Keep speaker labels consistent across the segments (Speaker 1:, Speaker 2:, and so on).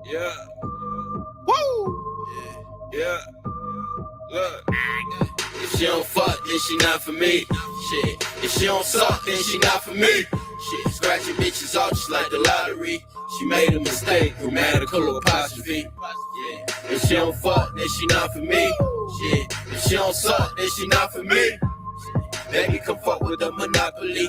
Speaker 1: Yeah. Woo! Yeah. Look. If she don't fuck, then she not for me. Shit. If she don't suck, then she not for me. Shit. Scratching bitches off just like the lottery. She made a mistake, grammatical apostrophe. Yeah. If she don't fuck, then she not for me. Shit. If she don't suck, then she not for me. Baby, come fuck with a monopoly.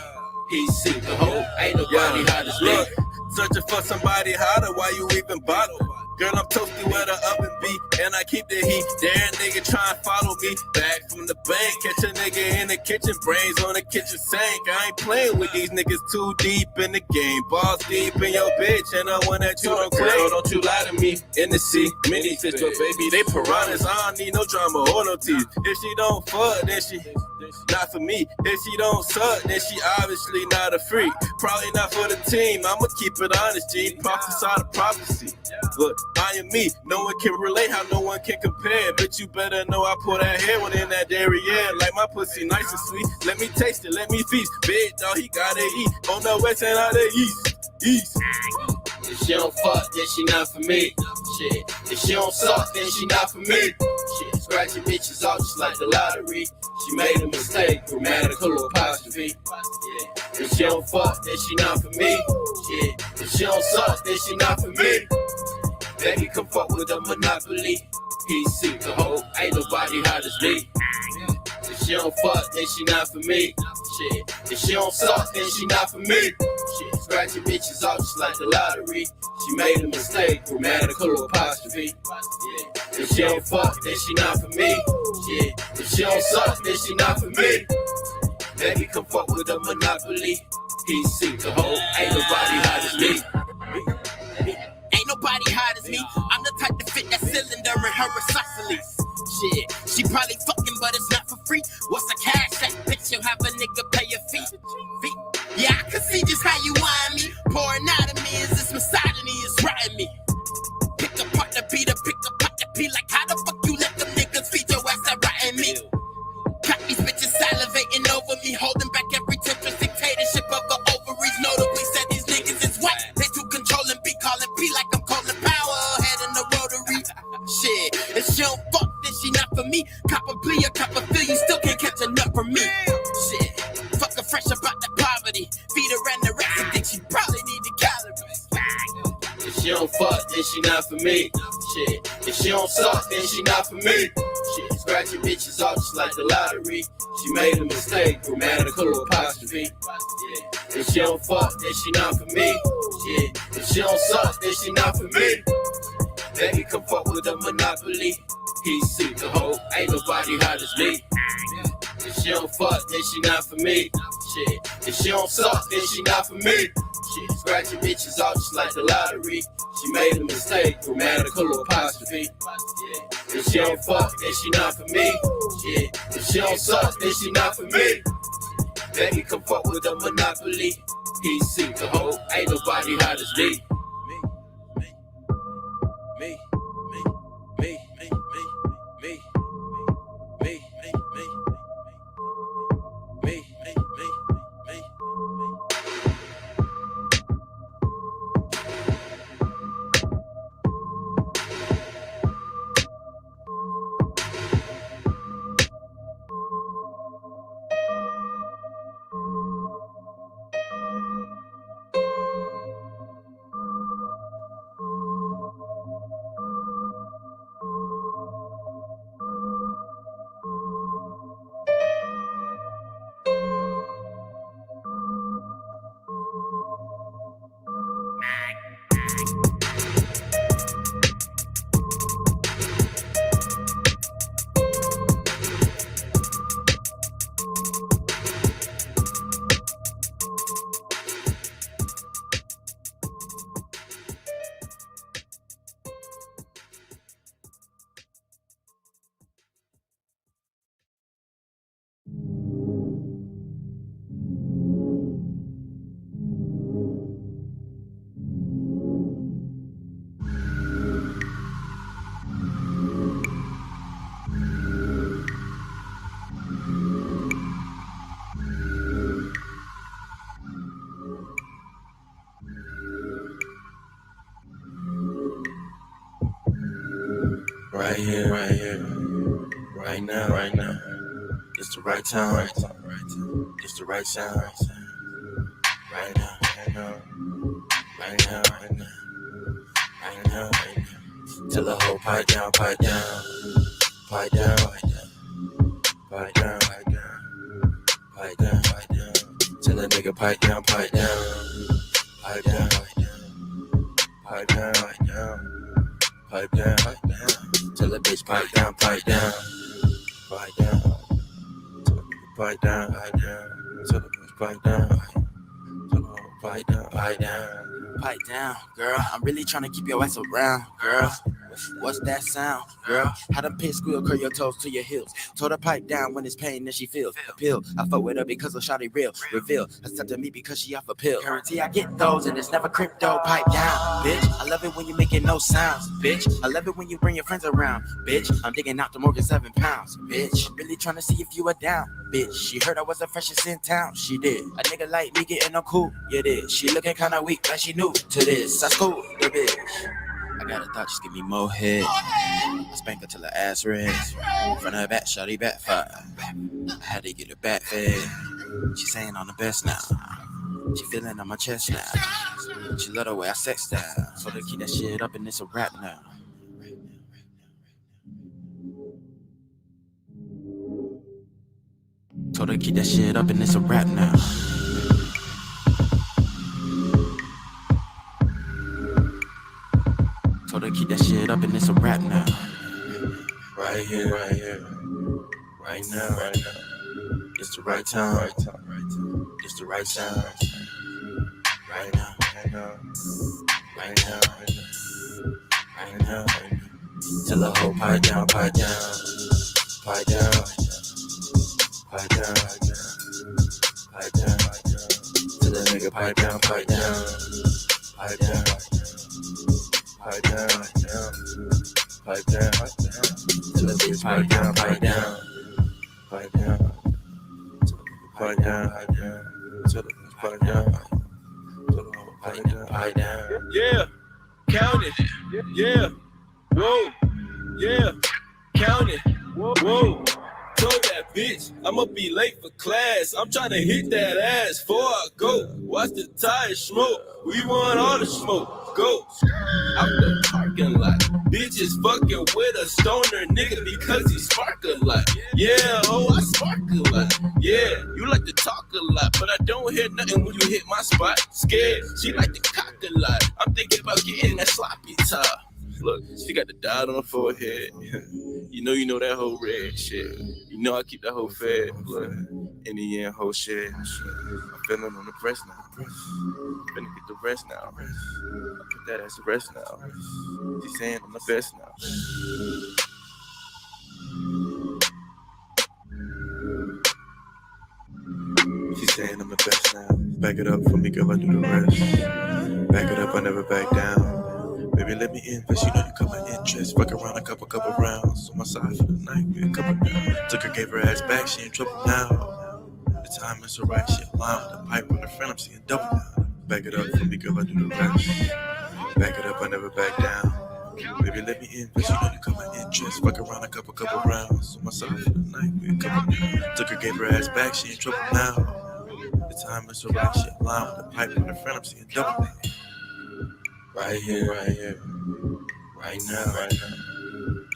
Speaker 1: He's sick the hoe, ain't nobody hot as me. Searching for somebody hotter, why you even bother? Girl, I'm toasty where the oven be, and I keep the heat. Dare nigga try and follow me back from the bank. Catch a nigga in the kitchen, brains on the kitchen sink. I ain't playing with these niggas too deep in the game. Balls deep in your bitch, and I want that you don't claim. Girl, don't you lie to me. In the sea, mini fish, but baby, they piranhas. I don't need no drama or no teeth. If she don't fuck, then she not for me. If she don't suck, then she obviously not a freak. Probably not for the team. I'ma keep it honest, G. Prophesy the prophecy. Look, I am me. No one can relate how no one can compare. Bitch, you better know I pour that heroin in that dairy, yeah. Like my pussy nice and sweet. Let me taste it, let me feast. Big dog, he gotta eat. On the west and out the east. If she don't fuck, then she not for me. Shit. If she don't suck, then she not for me. Shit. Scratching bitches off just like the lottery. She made a mistake, grammatical apostrophe. Yeah. If she don't fuck, then she not for me. Shit. If she don't suck, then she not for me. Baby, come fuck with a monopoly. He's sick the hoe, ain't nobody hot as me. If she don't fuck, then she not for me. Shit. If she don't suck, then she not for me. Shit. Scratching bitches off just like the lottery. She made a mistake, grammatical apostrophe. Yeah. If she don't fuck, then she not for me. Shit. If she don't suck, then she not for me. Baby, come fuck with a monopoly. He's sick the hoe, ain't nobody hot as me.
Speaker 2: Ain't nobody hot as me. I'm the type to fit that cylinder in her isosceles. Shit, she probably fucking, but it's not for free. What's a CashApp? Bitch, you'll have a nigga pay your fee. Yeah, I can see just how you whine me. Pouring out of me is this misogyny is riding me. Pick apart the beat or pick apart the pee. Like how the fuck you let them niggas feed your ass that riding me? Got these bitches salivating over me, holding back every temptress dictatorship of the ovaries. Notably said these niggas is white. They too controlling, be calling P like I'm calling power. Head in the rotary. Shit, if she don't fuck, then she not for me. Cop a plea or cop a feel, you still can't catch enough from me. Shit, fuck her fresh about that poverty. Feed her anorexic, think she probably need the calories.
Speaker 1: If she don't fuck, then she not for me. Shit. If she don't suck, then she not for me. Shit. Scratching bitches off just like the lottery. She made a mistake, grammatical apostrophe. Yeah. If she don't fuck, then she not for me. Shit. If she don't suck, then she not for me. Baby, come fuck with a monopoly. He's sick the hoe, ain't nobody hot as me. If she don't fuck, then she not for me. Shit. If she don't suck, then she not for me. Shit. Scratching bitches off just like the lottery. She made a mistake, grammatical apostrophe. Yeah. If she don't fuck, then she not for me. Shit. If she don't suck, then she not for me. Baby, come fuck with a monopoly. He's sick the hoe, ain't nobody hot as me. Right here, right now. It's the right time, it's the right sound. Right now, right now. Tell the whole pipe down, pipe down, pipe down, pipe down, pipe down, pipe down, pipe down. Tell that nigga pipe down, pipe down, pipe down, pipe down, pipe down, pipe down, pipe down. Tell that bitch pipe down, pipe down, pipe down, pipe down, pipe down. Tell the bitch pipe down, tell the whole pipe down, pipe down.
Speaker 2: Pipe down, girl. I'm really trying to keep your ass around, girl. What's that sound, girl? How them pigs squeal, curl your toes to your heels. Told her pipe down when it's pain that she feels. Appeal, I fuck with her because of shawty real. Reveal, accept to me because she off a pill. Guarantee I get those and it's never crypto. Pipe down, bitch. I love it when you making no sounds, bitch. I love it when you bring your friends around, bitch. I'm digging out the Morgan 7 pounds, bitch. Really trying to see if you are down, bitch. She heard I was the freshest in town, she did. A nigga like me getting no cool, you did. She looking kinda weak like she new to this. I schooled the bitch. I got a thought, just give me more head. I spank her till her ass red. Front her back, shawty back fire. I had to get her back fed. She saying I'm the best now. She feeling on my chest now. She love the way I sex down. So they keep that shit up and it's a rap now. Told her keep that shit up and it's a rap now. Told her keep that shit up and it's a rap now.
Speaker 1: Right here, right now. It's the right time, it's the right sound. Right now, right now. Tell the whole pipe down, pipe down, pipe down, pipe down, pipe down. Tell the nigga pipe down, pipe down, pipe down, pipe down, pipe down, pipe down. Tell the bitch pipe down, pipe down, pipe down, pipe down, pipe down. Tell the bitch pipe down, pipe down, pipe down.
Speaker 3: Yeah, count it. Yeah, whoa. Yeah, count it. Whoa. Told that bitch I'ma be late for class. I'm trying to hit that ass before I go. Watch the tires smoke. We want all the smoke. Go out the parking lot. Bitches fucking with a stoner nigga because he spark a lot. Yeah, oh, I spark a lot. Yeah, you like to talk a lot, but I don't hear nothing when you hit my spot. Scared, she like to cock a lot. I'm thinking about getting that sloppy top. Look, she got the dot on her forehead. You know that whole red shit. You know I keep that whole fed. Look, in the end, whole shit. I'm feeling on the press now. Finna get the rest now. I put that as the rest now. She's saying I'm the best now. She's saying I'm the best now. Back it up for me, girl, I do the rest. Back it up, I never back down. Baby, let me in, but you know you come my interest. Fuck around a couple rounds. On my side for the night, we a couple down. Took her, gave her ass back, she in trouble now. The time is alright, she aligned with the pipe on her friend, I'm seeing double now. Back it up for me, girl, I do the rest. Back it up, I never back down. Baby, let me in, but you know you come my interest. Fuck around a couple rounds. On my side for the night, we a couple down. Took her, gave her ass back, she in trouble now. The time is alright, she aligned with the pipe on her friend, I'm seeing double now.
Speaker 1: Right here, right now.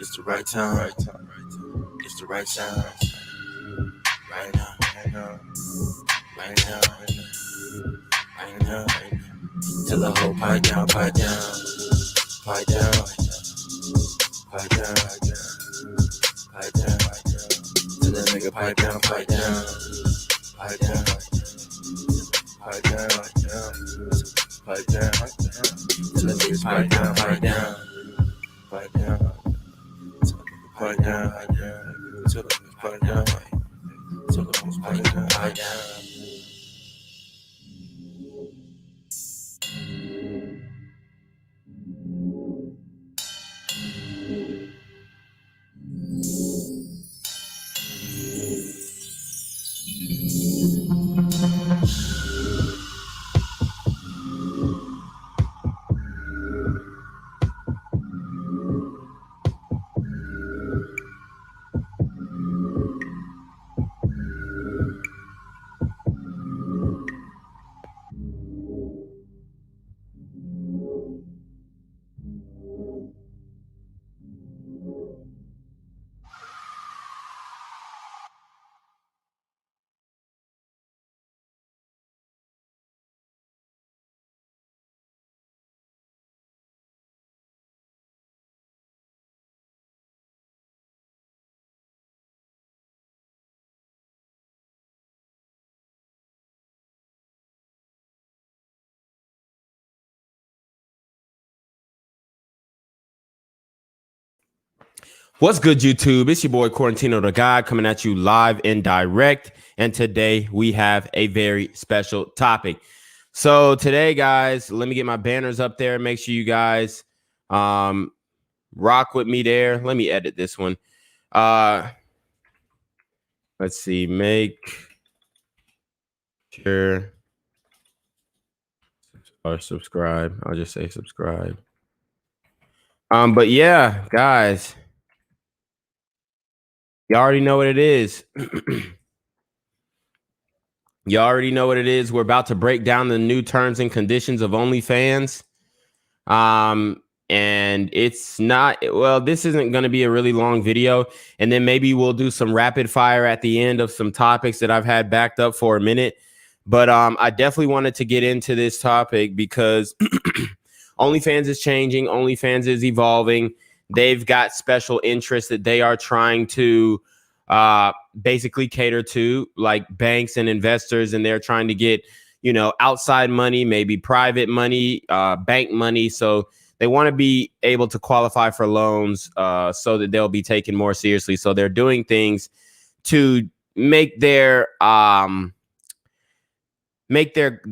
Speaker 1: It's the right time, it's the right sound. Right now, right now. Tell the whole pipe down, pipe down, pipe down, pipe down, pipe down. Tell that nigga pipe down, pipe down, pipe down, pipe down, pipe down, pipe down. Tell that nigga pipe down, pipe down, pipe down, pipe down, pipe down. Tell that nigga pipe down, tell that nigga pipe down, pipe down.
Speaker 4: What's good, YouTube? It's your boy Quarantino Da GAWD coming at you live and direct. And today we have a very special topic. So today, guys, let me get my banners up there. Make sure you guys rock with me there. Let me edit this one. Let's see. Make sure or subscribe. I'll just say subscribe. But yeah, guys, you already know what it is. You already know what it is. We're about to break down the new terms and conditions of OnlyFans. And it's not, well, this isn't going to be a really long video. And then maybe we'll do some rapid fire at the end of some topics that I've had backed up for a minute. But I definitely wanted to get into this topic because OnlyFans is changing. OnlyFans is evolving. They've got special interests that they are trying to basically cater to, like banks and investors, and they're trying to get, you know, outside money, maybe private money, bank money. So they want to be able to qualify for loans so that they'll be taken more seriously. So they're doing things to make their the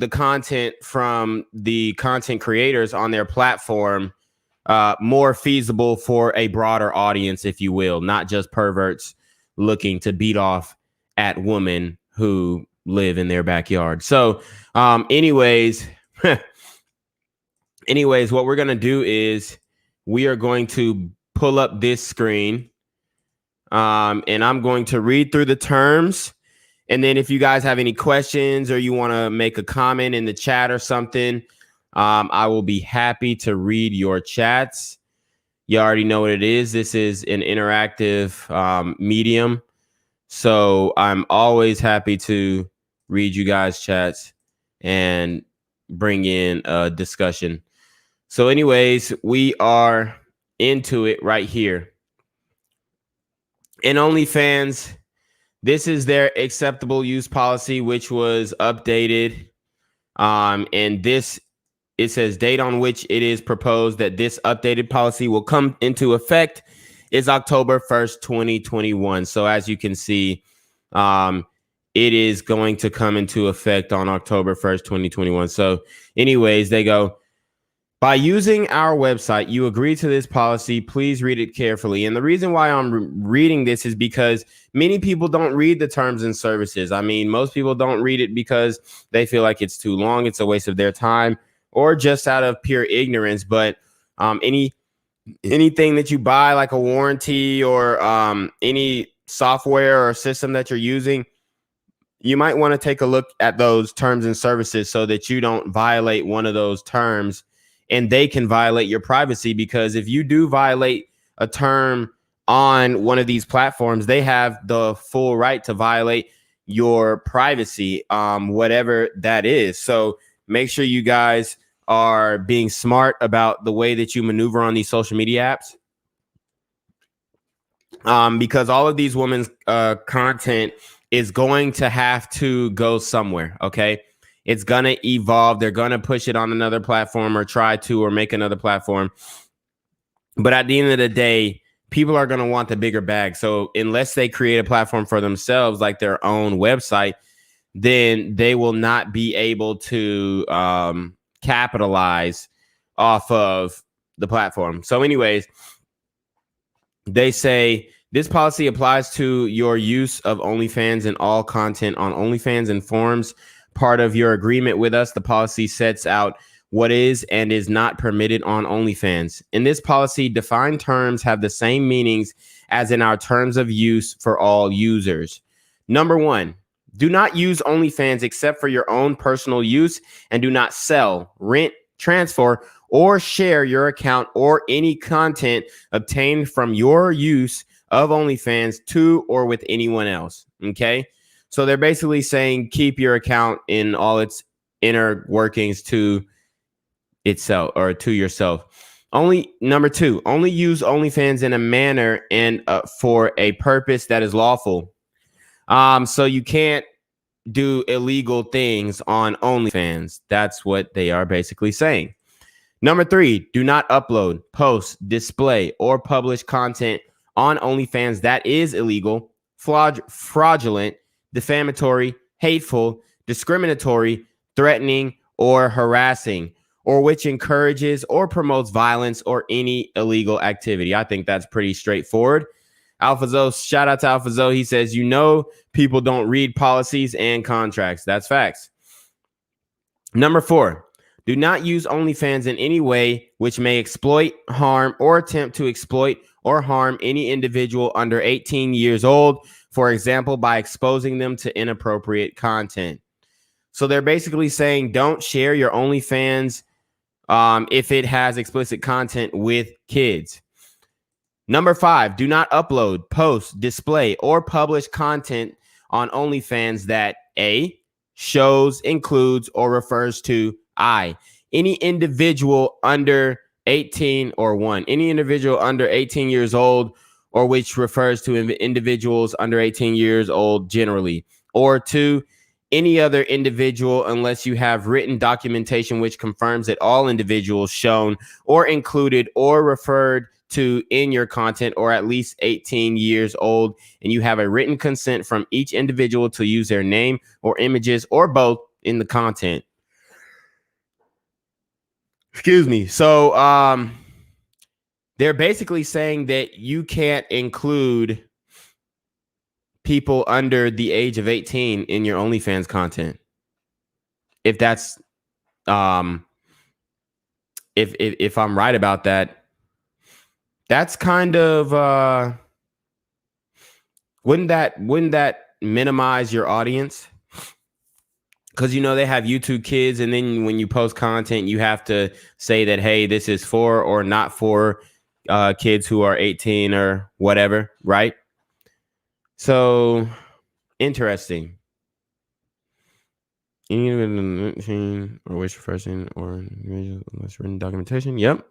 Speaker 4: content from the content creators on their platform more feasible for a broader audience, if you will, not just perverts looking to beat off at women who live in their backyard. So anyways, what we're going to do is we are going to pull up this screen and I'm going to read through the terms. And then if you guys have any questions or you want to make a comment in the chat or something, I will be happy to read your chats. You already know what it is. This is an interactive medium. So I'm always happy to read you guys' chats and bring in a discussion. So anyways, we are into it right here. In OnlyFans, this is their acceptable use policy, which was updated. And this, it says date on which it is proposed that this updated policy will come into effect is October 1st, 2021. So as you can see, it is going to come into effect on October 1st, 2021. So anyways, they go, by using our website, you agree to this policy. Please read it carefully. And the reason why I'm reading this is because many people don't read the terms and services. I mean, most people don't read it because they feel like it's too long. It's a waste of their time, or just out of pure ignorance. But anything that you buy, like a warranty or any software or system that you're using, you might want to take a look at those terms and services so that you don't violate one of those terms and they can violate your privacy. Because if you do violate a term on one of these platforms, they have the full right to violate your privacy, whatever that is. So make sure you guys are being smart about the way that you maneuver on these social media apps, because all of these women's content is going to have to go somewhere. Okay, it's gonna evolve. They're gonna push it on another platform or try to, or make another platform. But at the end of the day, people are gonna want the bigger bag. So unless they create a platform for themselves, like their own website, then they will not be able to capitalize off of the platform. So anyways, they say this policy applies to your use of OnlyFans and all content on OnlyFans and forms part of your agreement with us. The policy sets out what is and is not permitted on OnlyFans. In this policy, defined terms have the same meanings as in our terms of use for all users. Number one, do not use OnlyFans except for your own personal use, and do not sell, rent, transfer, or share your account or any content obtained from your use of OnlyFans to or with anyone else. Okay, so they're basically saying keep your account in all its inner workings to itself or to yourself. Number two, only use OnlyFans in a manner and for a purpose that is lawful. So you can't do illegal things on OnlyFans. That's what they are basically saying. Number three, do not upload, post, display, or publish content on OnlyFans that is illegal, fraudulent, defamatory, hateful, discriminatory, threatening, or harassing, or which encourages or promotes violence or any illegal activity. I think that's pretty straightforward. AlphaZo, shout out to AlphaZo. He says, people don't read policies and contracts. That's facts. Number 4, do not use OnlyFans in any way which may exploit, harm, or attempt to exploit or harm any individual under 18 years old, for example, by exposing them to inappropriate content. So they're basically saying don't share your OnlyFans if it has explicit content with kids. Number 5, do not upload, post, display, or publish content on OnlyFans that A, shows, includes, or refers to any individual under 18 or 1, any individual under 18 years old, or which refers to individuals under 18 years old generally, or 2, any other individual unless you have written documentation which confirms that all individuals shown or included or referred to in your content or at least 18 years old, and you have a written consent from each individual to use their name or images or both in the content. Excuse me. So they're basically saying that you can't include people under the age of 18 in your OnlyFans content. If that's if I'm right about that, that's kind of wouldn't that minimize your audience? Because they have YouTube Kids, and then when you post content, you have to say that, hey, this is for or not for kids who are 18 or whatever, right? So interesting. Or which person or unless written documentation. Yep.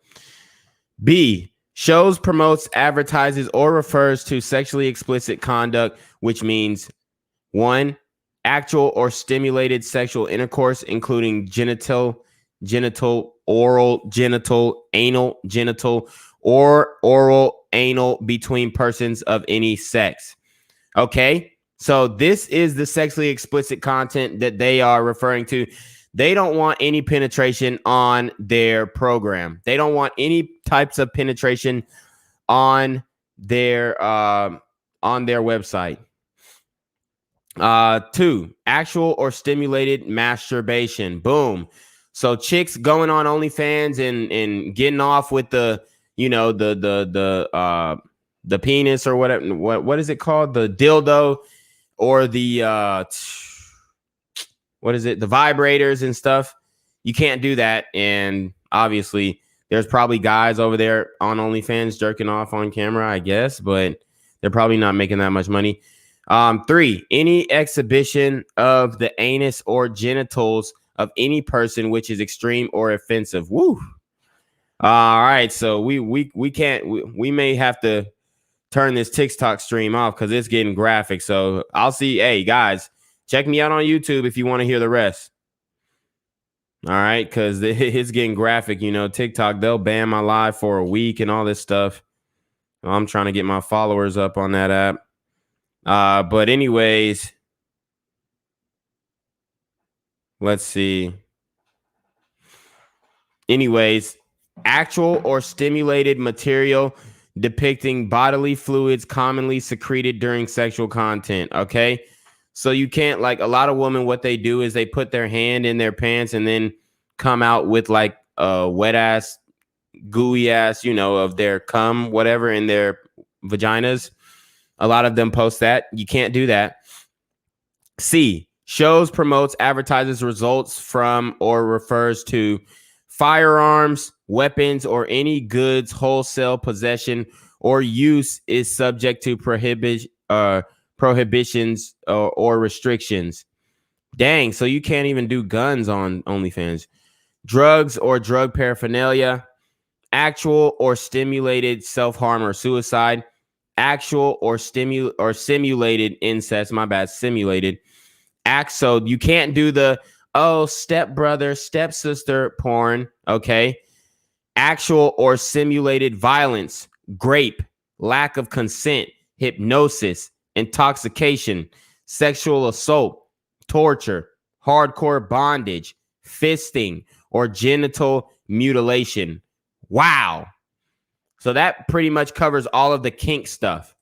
Speaker 4: B, shows, promotes, advertises, or refers to sexually explicit conduct, which means 1, actual or stimulated sexual intercourse, including genital, oral, genital, anal, genital, or oral, anal between persons of any sex. Okay, so this is the sexually explicit content that they are referring to. They don't want any penetration on their program. They don't want any types of penetration on their website. 2, actual or stimulated masturbation. Boom. So chicks going on OnlyFans and getting off with the penis or whatever. What is it called? The dildo or the the vibrators and stuff. You can't do that. And obviously there's probably guys over there on OnlyFans jerking off on camera, I guess, but they're probably not making that much money. 3, any exhibition of the anus or genitals of any person which is extreme or offensive. Woo. All right, so we can't. We may have to turn this TikTok stream off because it's getting graphic. So I'll see. Hey guys, check me out on YouTube if you want to hear the rest. All right, because it's getting graphic. TikTok, they'll ban my live for a week and all this stuff. I'm trying to get my followers up on that app. But anyways, let's see. Anyways, actual or stimulated material depicting bodily fluids commonly secreted during sexual content. Okay. So you can't, like a lot of women, what they do is they put their hand in their pants and then come out with like a wet ass, gooey ass, of their cum, whatever, in their vaginas. A lot of them post that. You can't do that. C, shows, promotes, advertises, results from, or refers to firearms, weapons, or any goods wholesale possession or use is subject to prohibitions or restrictions. Dang, so you can't even do guns on OnlyFans. Drugs or drug paraphernalia, actual or stimulated self-harm or suicide, actual or simulated incest. My bad, simulated. So you can't do the stepbrother, stepsister porn. Okay. Actual or simulated violence, grape, lack of consent, hypnosis, intoxication, sexual assault, torture, hardcore bondage, fisting, or genital mutilation. Wow. So that pretty much covers all of the kink stuff.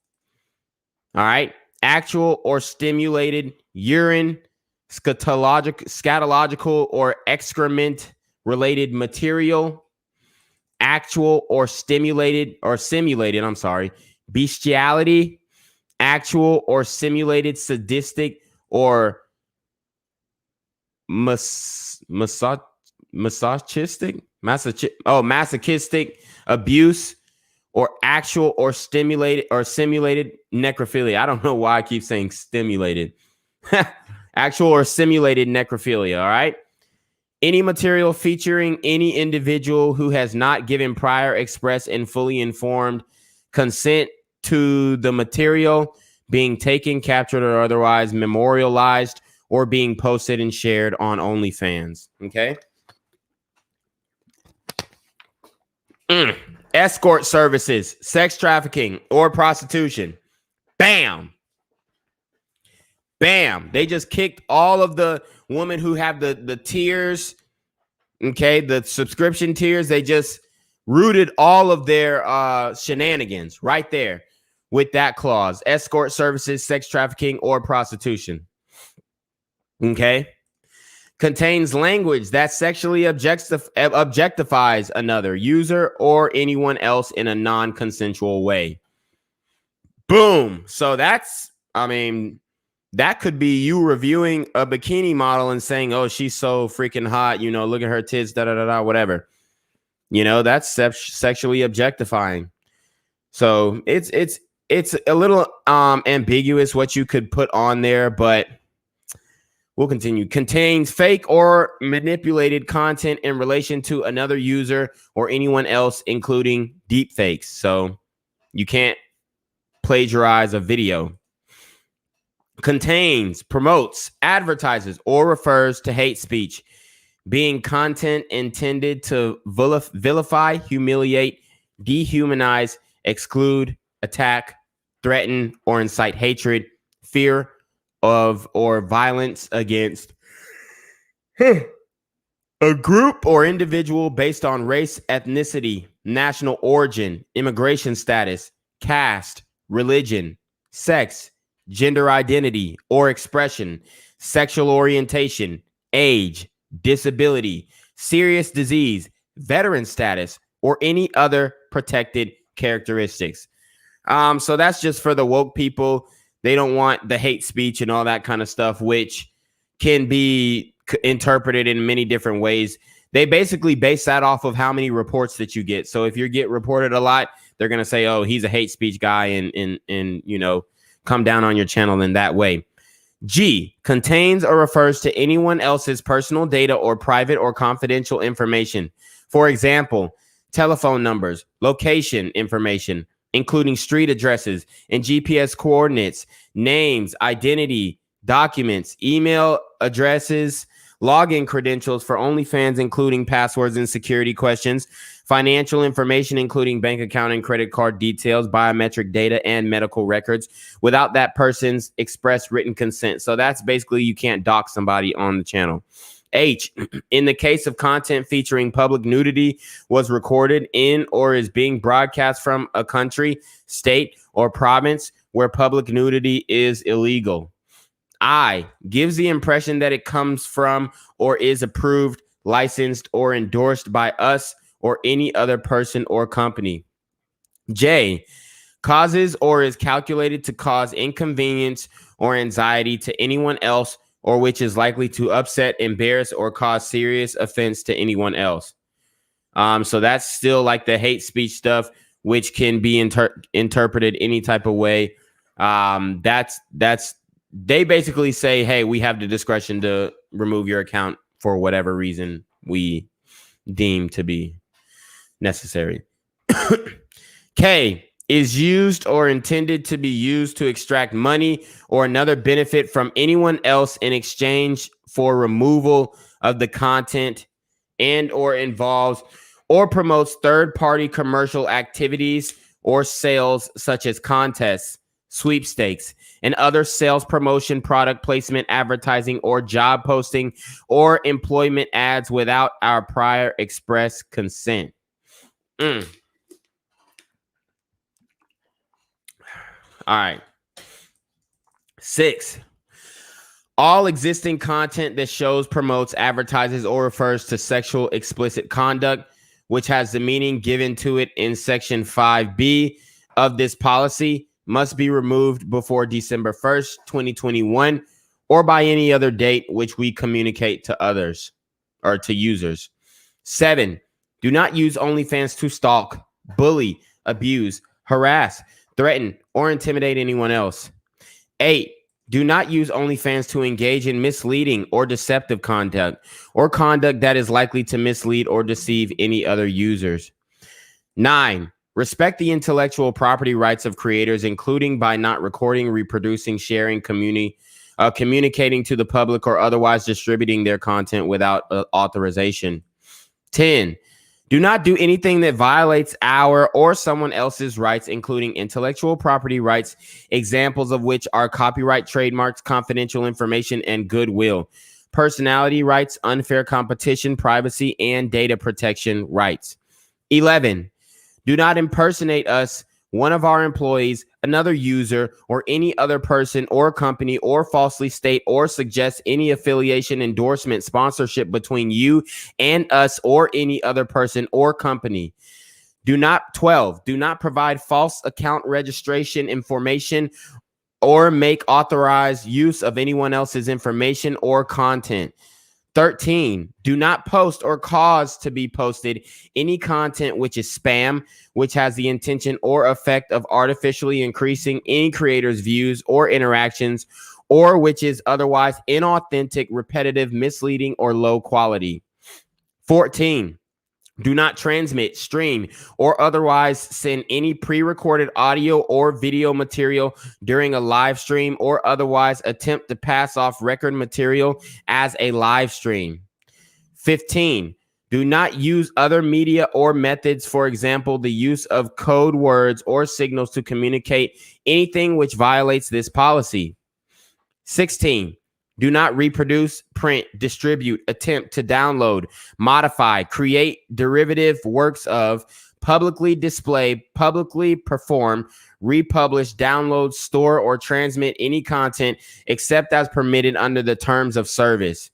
Speaker 4: All right. Actual or stimulated urine, scatological or excrement related material, actual or simulated, bestiality, actual or simulated sadistic or masochistic abuse, or actual or stimulated or simulated necrophilia. I don't know why I keep saying stimulated. Actual or simulated necrophilia, all right? Any material featuring any individual who has not given prior express and fully informed consent to the material being taken, captured, or otherwise memorialized or being posted and shared on OnlyFans, okay? Escort services, sex trafficking, or prostitution. Bam. Bam. They just kicked all of the women who have the tiers, okay, the subscription tiers. They just rooted all of their shenanigans right there with that clause. Escort services, sex trafficking, or prostitution. Okay. Contains language that sexually objectifies another user or anyone else in a non-consensual way. Boom. So that's, I mean, that could be you reviewing a bikini model and saying, oh, she's so freaking hot, you know, look at her tits, da-da-da-da, whatever. You know, that's sexually objectifying. So it's a little ambiguous what you could put on there, but we'll continue. Contains fake or manipulated content in relation to another user or anyone else, including deep fakes. So you can't plagiarize a video. Contains, promotes, advertises, or refers to hate speech, being content intended to vilify, humiliate, dehumanize, exclude, attack, threaten, or incite hatred, fear of, or violence against a group or individual based on race, ethnicity, national origin, immigration status, caste, religion, sex, gender identity or expression, sexual orientation, age, disability, serious disease, veteran status, or any other protected characteristics. So that's just for the woke people. They don't want the hate speech and all that kind of stuff, which can be interpreted in many different ways. They basically base that off of how many reports that you get. So if you get reported a lot, they're going to say, oh, he's a hate speech guy and you know, come down on your channel in that way. G, contains or refers to anyone else's personal data or private or confidential information. For example, telephone numbers, location information, including street addresses and GPS coordinates, names, identity, documents, email addresses, login credentials for OnlyFans, including passwords and security questions, financial information, including bank account and credit card details, biometric data, and medical records without that person's express written consent. So that's basically you can't dox somebody on the channel. H, in the case of content featuring public nudity was recorded in or is being broadcast from a country, state, or province where public nudity is illegal. I, gives the impression that it comes from or is approved, licensed, or endorsed by us or any other person or company. J, causes or is calculated to cause inconvenience or anxiety to anyone else or which is likely to upset, embarrass, or cause serious offense to anyone else. So that's still like the hate speech stuff, which can be interpreted any type of way. They basically say, hey, we have the discretion to remove your account for whatever reason we deem to be necessary. K, is used or intended to be used to extract money or another benefit from anyone else in exchange for removal of the content and or involves or promotes third-party commercial activities or sales such as contests, sweepstakes, and other sales promotion, product placement, advertising, or job posting or employment ads without our prior express consent. All right. 6. All existing content that shows, promotes, advertises, or refers to sexual explicit conduct, which has the meaning given to it in Section 5B of this policy, must be removed before December 1st, 2021, or by any other date which we communicate to others or to users. 7. Do not use OnlyFans to stalk, bully, abuse, harass, threaten, or intimidate anyone else. 8. Do not use OnlyFans to engage in misleading or deceptive conduct or conduct that is likely to mislead or deceive any other users. 9. Respect the intellectual property rights of creators, including by not recording, reproducing, sharing, communicating to the public, or otherwise distributing their content without authorization. 10. Do not do anything that violates our or someone else's rights, including intellectual property rights, examples of which are copyright, trademarks, confidential information, and goodwill, personality rights, unfair competition, privacy, and data protection rights. 11. Do not impersonate us, one of our employees, another user, or any other person or company, or falsely state or suggest any affiliation, endorsement, sponsorship between you and us or any other person or company. 12. Do not provide false account registration information or make authorized use of anyone else's information or content. 13. Do not post or cause to be posted any content which is spam, which has the intention or effect of artificially increasing any creator's views or interactions, or which is otherwise inauthentic, repetitive, misleading, or low quality. 14. Do not transmit, stream, or otherwise send any pre-recorded audio or video material during a live stream, or otherwise attempt to pass off record material as a live stream. 15. Do not use other media or methods, for example, the use of code words or signals to communicate anything which violates this policy. 16. Do not reproduce, print, distribute, attempt to download, modify, create derivative works of, publicly display, publicly perform, republish, download, store, or transmit any content except as permitted under the terms of service.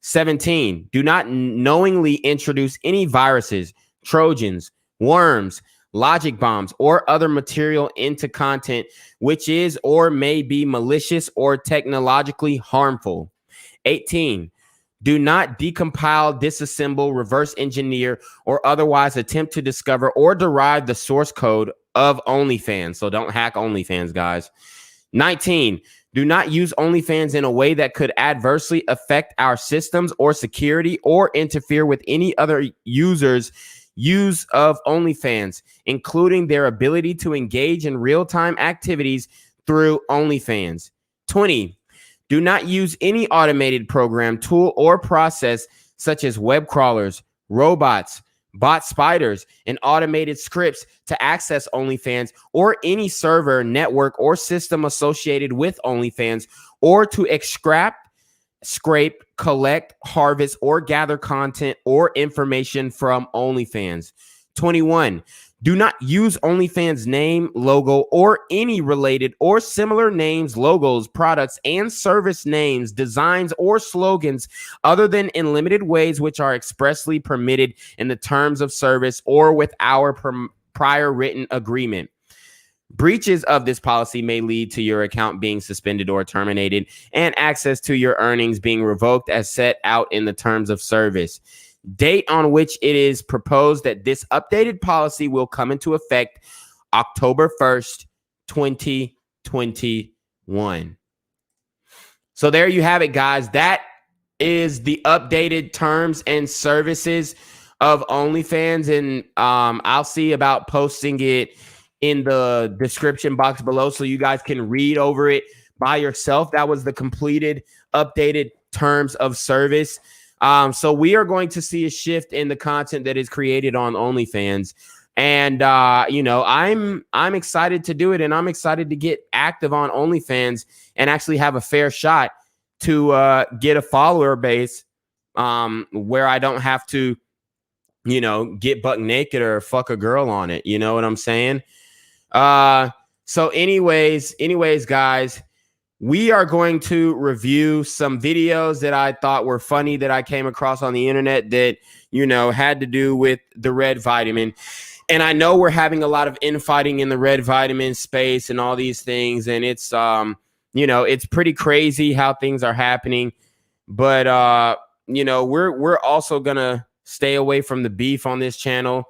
Speaker 4: 17. Do not knowingly introduce any viruses, Trojans, worms, logic bombs, or other material into content which is or may be malicious or technologically harmful. 18. Do not decompile, disassemble, reverse engineer, or otherwise attempt to discover or derive the source code of OnlyFans. So don't hack OnlyFans, guys. 19. Do not use OnlyFans in a way that could adversely affect our systems or security, or interfere with any other users' use of OnlyFans, including their ability to engage in real-time activities through OnlyFans. 20. Do not use any automated program, tool, or process such as web crawlers, robots, bot spiders, and automated scripts to access OnlyFans, or any server, network, or system associated with OnlyFans, or to extract, scrape, collect, harvest, or gather content or information from OnlyFans. 21. Do not use OnlyFans name, logo, or any related or similar names, logos, products, and service names, designs, or slogans other than in limited ways which are expressly permitted in the terms of service or with our prior written agreement. Breaches of this policy may lead to your account being suspended or terminated, and access to your earnings being revoked as set out in the terms of service. Date on which it is proposed that this updated policy will come into effect: October 1st, 2021. So there you have it, guys. That is the updated terms and services of OnlyFans, and I'll see about posting it in the description box below so you guys can read over it by yourself. That was the completed, updated terms of service. So we are going to see a shift in the content that is created on OnlyFans. And you know, I'm excited to do it, and I'm excited to get active on OnlyFans and actually have a fair shot to get a follower base where I don't have to, you know, get buck naked or fuck a girl on it. You know what I'm saying? So anyways, guys, we are going to review some videos that I thought were funny that I came across on the internet that, you know, had to do with the red vitamin. And I know we're having a lot of infighting in the red vitamin space and all these things. And it's, you know, it's pretty crazy how things are happening. But, you know, we're also going to stay away from the beef on this channel.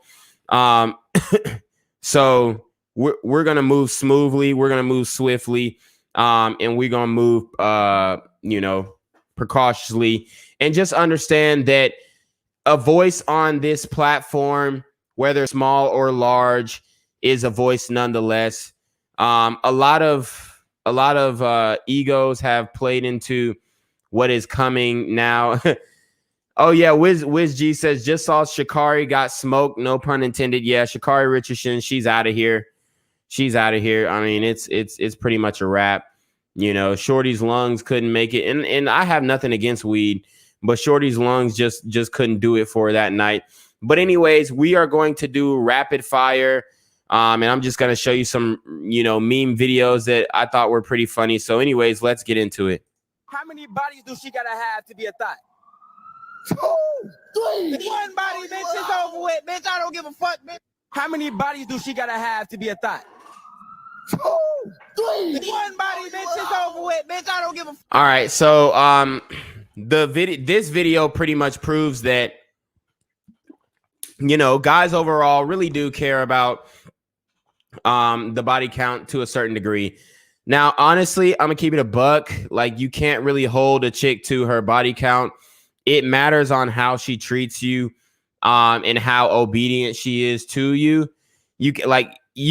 Speaker 4: So we're going to move smoothly. We're going to move swiftly. And we're going to move, you know, precautiously, and just understand that a voice on this platform, whether small or large, is a voice nonetheless. A lot of egos have played into what is coming now. Oh yeah, Wiz G says just saw Sha'Carri got smoked. No pun intended. Yeah, Sha'Carri Richardson, she's out of here. She's out of here. I mean, it's pretty much a wrap. You know, Shorty's lungs couldn't make it, and I have nothing against weed, but Shorty's lungs just couldn't do it for that night. But anyways, we are going to do rapid fire. And I'm just going to show you some, you know, meme videos that I thought were pretty funny. So anyways, let's get into it.
Speaker 5: How many bodies do she got to have to be a thought?
Speaker 6: 2, 3.
Speaker 5: One body, bitch, it's over with. Bitch, I don't give a fuck, bitch. How many bodies do she got to have to be a thought?
Speaker 6: 2, 3.
Speaker 5: One body, bitch, it's over with. Bitch, I don't give a fuck.
Speaker 4: All right. So this video pretty much proves that, you know, guys overall really do care about the body count to a certain degree. Now, honestly, I'm gonna keep it a buck. Like, you can't really hold a chick to her body count. It matters on how she treats you, and how obedient she is to you. You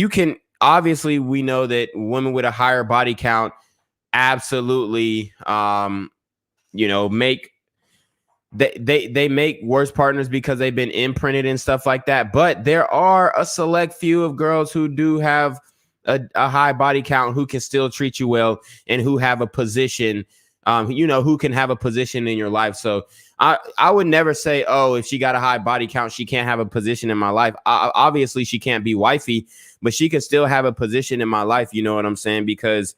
Speaker 4: can obviously, we know that women with a higher body count absolutely, you know, make they make worse partners because they've been imprinted and stuff like that. But there are a select few of girls who do have a high body count who can still treat you well and who have a position, you know, who can have a position in your life. So I would never say, oh, if she got a high body count, she can't have a position in my life. Obviously, she can't be wifey, but she can still have a position in my life. You know what I'm saying? Because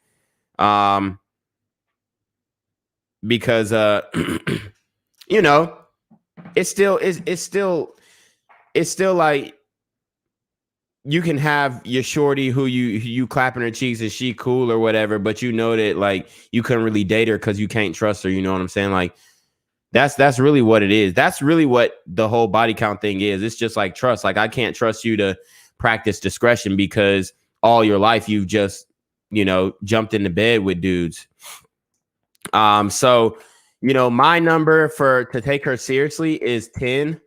Speaker 4: you know, it's still like, you can have your shorty who you clapping her cheeks and she cool or whatever, but you know that, like, you couldn't really date her because you can't trust her. You know what I'm saying? Like, that's really what it is. That's really what the whole body count thing is. It's just like trust. Like, I can't trust you to practice discretion because all your life you've just, you know, jumped into bed with dudes. So, you know, my number to take her seriously is 10.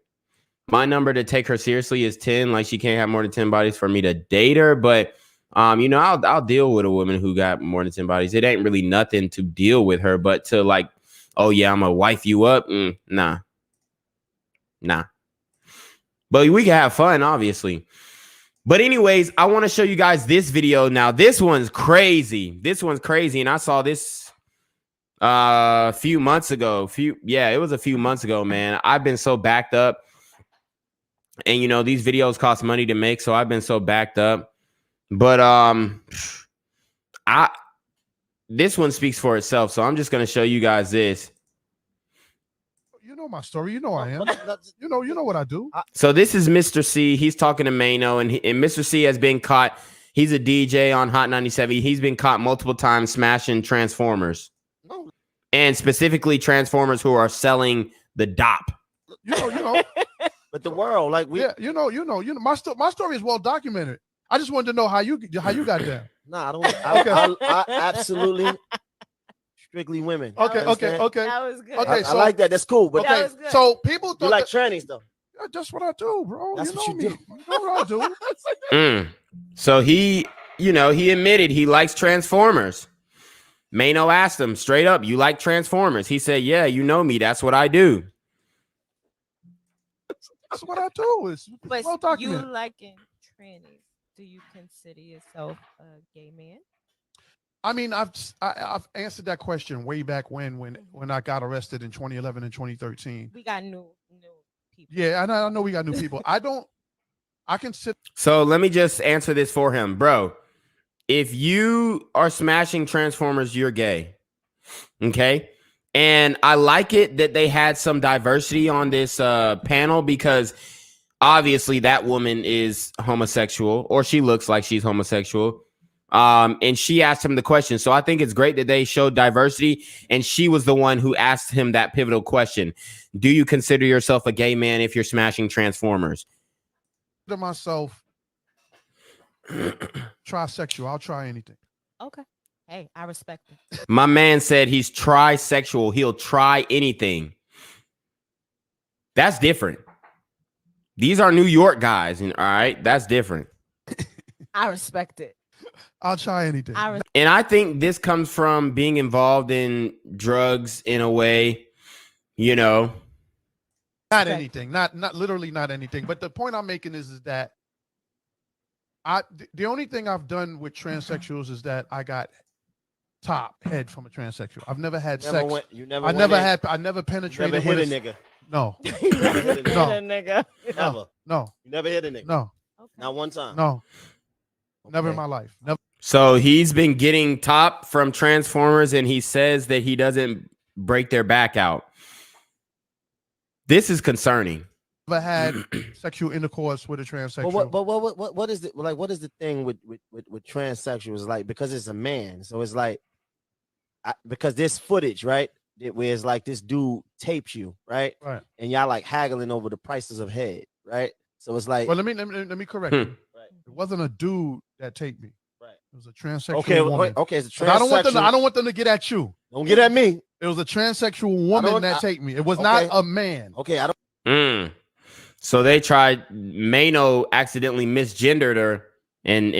Speaker 4: My number to take her seriously is 10. Like, she can't have more than 10 bodies for me to date her. But, you know, I'll deal with a woman who got more than 10 bodies. It ain't really nothing to deal with her, but to, like, oh yeah, I'm gonna wife you up. Nah. But we can have fun, obviously. But anyways, I want to show you guys this video. Now, this one's crazy. And I saw this a few months ago. It was a few months ago, man. I've been so backed up, and you know, these videos cost money to make, so I've been so backed up. But this one speaks for itself, so I'm just gonna show you guys this.
Speaker 6: You know my story. You know I am. You know what I do.
Speaker 4: So this is Mr. C. He's talking to Mano, and Mr. C has been caught. He's a DJ on Hot 97. He's been caught multiple times smashing Transformers. And specifically Transformers who are selling the DOP.
Speaker 6: You know.
Speaker 7: But the world, like, we,
Speaker 6: yeah, you know, my story is well documented. I just wanted to know how you got there.
Speaker 7: Nah, I don't. I absolutely strictly women.
Speaker 6: Okay.
Speaker 8: That was good.
Speaker 6: Okay,
Speaker 7: I like that. That's cool. But
Speaker 6: okay, so people thought
Speaker 7: you like trannies though.
Speaker 6: That's what I do, bro.
Speaker 7: That's
Speaker 6: you know
Speaker 7: what you
Speaker 6: me.
Speaker 7: do.
Speaker 6: You know what I do.
Speaker 4: So he admitted he likes Transformers. Mano asked him straight up, "You like Transformers?" He said, "Yeah, you know me. That's what I do."
Speaker 6: That's what I do. It's
Speaker 8: But
Speaker 6: well
Speaker 8: you
Speaker 6: documented.
Speaker 8: liking trannies, do you consider yourself a gay man?
Speaker 6: I mean, I've answered that question way back when I got arrested in 2011 and 2013.
Speaker 8: We got new people.
Speaker 6: Yeah, I know we got new people. I consider.
Speaker 4: So let me just answer this for him, bro. If you are smashing Transformers, you're gay. Okay. And I like it that they had some diversity on this panel because obviously that woman is homosexual, or she looks like she's homosexual. And she asked him the question. So I think it's great that they showed diversity. And she was the one who asked him that pivotal question. Do you consider yourself a gay man if you're smashing Transformers?
Speaker 6: To myself, trisexual. I'll try anything.
Speaker 8: Okay. Hey, I respect it.
Speaker 4: My man said he's trisexual. He'll try anything. That's different. These are New York guys. And all right, that's different.
Speaker 8: I respect it.
Speaker 6: I'll try anything.
Speaker 4: And I think this comes from being involved in drugs in a way, you know.
Speaker 6: Not anything. Not literally not anything. But the point I'm making is that the only thing I've done with transsexuals is that I got top head from a transsexual. I've never had sex. I never penetrated.
Speaker 7: Never hit a nigga.
Speaker 6: No.
Speaker 7: You never hit a
Speaker 8: nigga.
Speaker 7: Never.
Speaker 6: No.
Speaker 7: You never hit a nigga.
Speaker 6: No.
Speaker 8: Okay.
Speaker 7: Not one time.
Speaker 6: No.
Speaker 7: Okay.
Speaker 6: Never in my life. Never.
Speaker 4: So he's been getting top from Transformers, and he says that he doesn't break their back out. This is concerning.
Speaker 6: Never had sexual intercourse with a transsexual.
Speaker 7: But what is it like? What is the thing with transsexuals? Like, because it's a man, so it's like because there's footage, right? Where it's like this dude tapes you, right?
Speaker 6: Right.
Speaker 7: And y'all like haggling over the prices of head, right? So it's like,
Speaker 6: well, let me correct you.
Speaker 7: Right.
Speaker 6: It wasn't a dude that taped me.
Speaker 7: Right.
Speaker 6: It was a transsexual woman.
Speaker 7: Okay, it's a transsexual.
Speaker 6: I don't want them to get at you.
Speaker 7: Don't get at me.
Speaker 6: It was a transsexual woman that taped me. It was not a man.
Speaker 7: Okay, I don't.
Speaker 4: So they tried. Mano accidentally misgendered her, and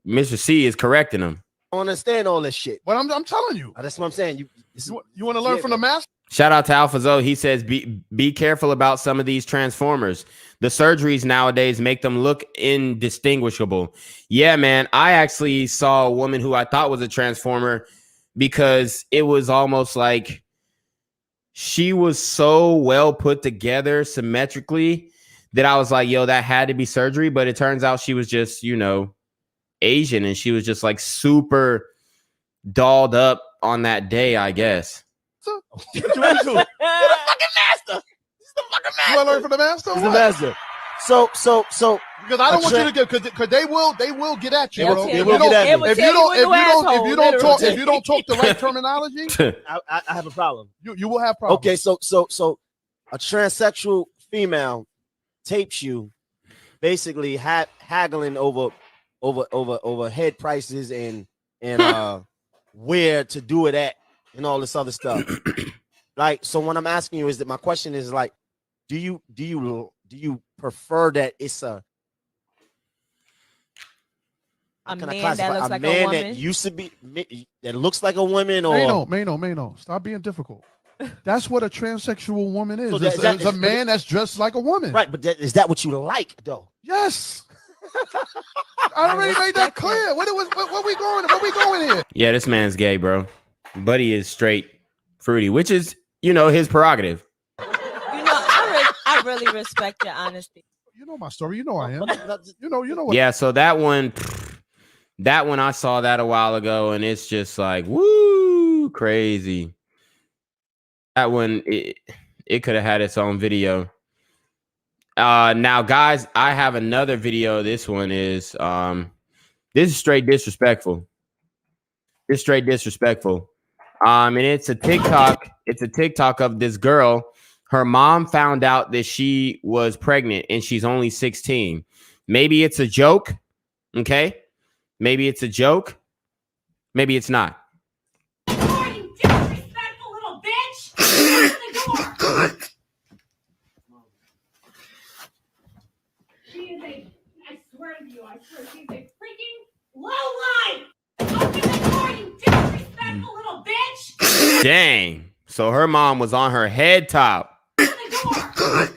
Speaker 4: Mr. C is correcting him.
Speaker 7: I don't understand all this shit.
Speaker 6: But I'm telling you.
Speaker 7: That's what I'm saying.
Speaker 6: You want to learn from the master?
Speaker 4: Shout out to Alpha Zoe. He says, be careful about some of these Transformers. The surgeries nowadays make them look indistinguishable. Yeah, man. I actually saw a woman who I thought was a Transformer because it was almost like she was so well put together symmetrically that I was like, yo, that had to be surgery. But it turns out she was just, you know, Asian, and she was just like super dolled up on that day, I guess.
Speaker 6: What you into? You're the fucking master. He's the fucking master. You want to learn from the master?
Speaker 7: He's the master. So
Speaker 6: because I don't want you to get because they will get at you.
Speaker 7: They will get at me.
Speaker 6: If you don't talk the right terminology,
Speaker 7: I have a problem.
Speaker 6: You will have problems.
Speaker 7: Okay, so a transsexual female tapes you, basically haggling over head prices and where to do it at and all this other stuff. Like, so what I'm asking you is that my question is like, do you prefer that it's a
Speaker 8: man that looks like a woman
Speaker 7: that used to be that looks like a woman, or
Speaker 6: Mano, stop being difficult. That's what a transsexual woman is.
Speaker 7: So
Speaker 6: It's a man that's dressed like a woman.
Speaker 7: Right, but is that what you like though?
Speaker 6: Yes. I already made that clear. What we going? Where we going here?
Speaker 4: Yeah, this man's gay, bro. Buddy is straight fruity, which is, you know, his prerogative.
Speaker 8: You know, I really respect your honesty.
Speaker 6: You know my story. You know I am. You know what.
Speaker 4: Yeah, so that one I saw that a while ago, and it's just like, woo, crazy. That one, it could have had its own video. Now, guys, I have another video. This one is this is straight disrespectful. It's straight disrespectful. And it's a TikTok. It's a TikTok of this girl. Her mom found out that she was pregnant and she's only 16. Maybe it's a joke. Okay. Maybe it's a joke. Maybe it's not.
Speaker 9: Oh, you disrespectful little bitch! Open the door! She is I swear to you, she's a freaking lowlife! Open the door, you disrespectful little bitch!
Speaker 4: Dang. So her mom was on her head top.
Speaker 9: Open the door!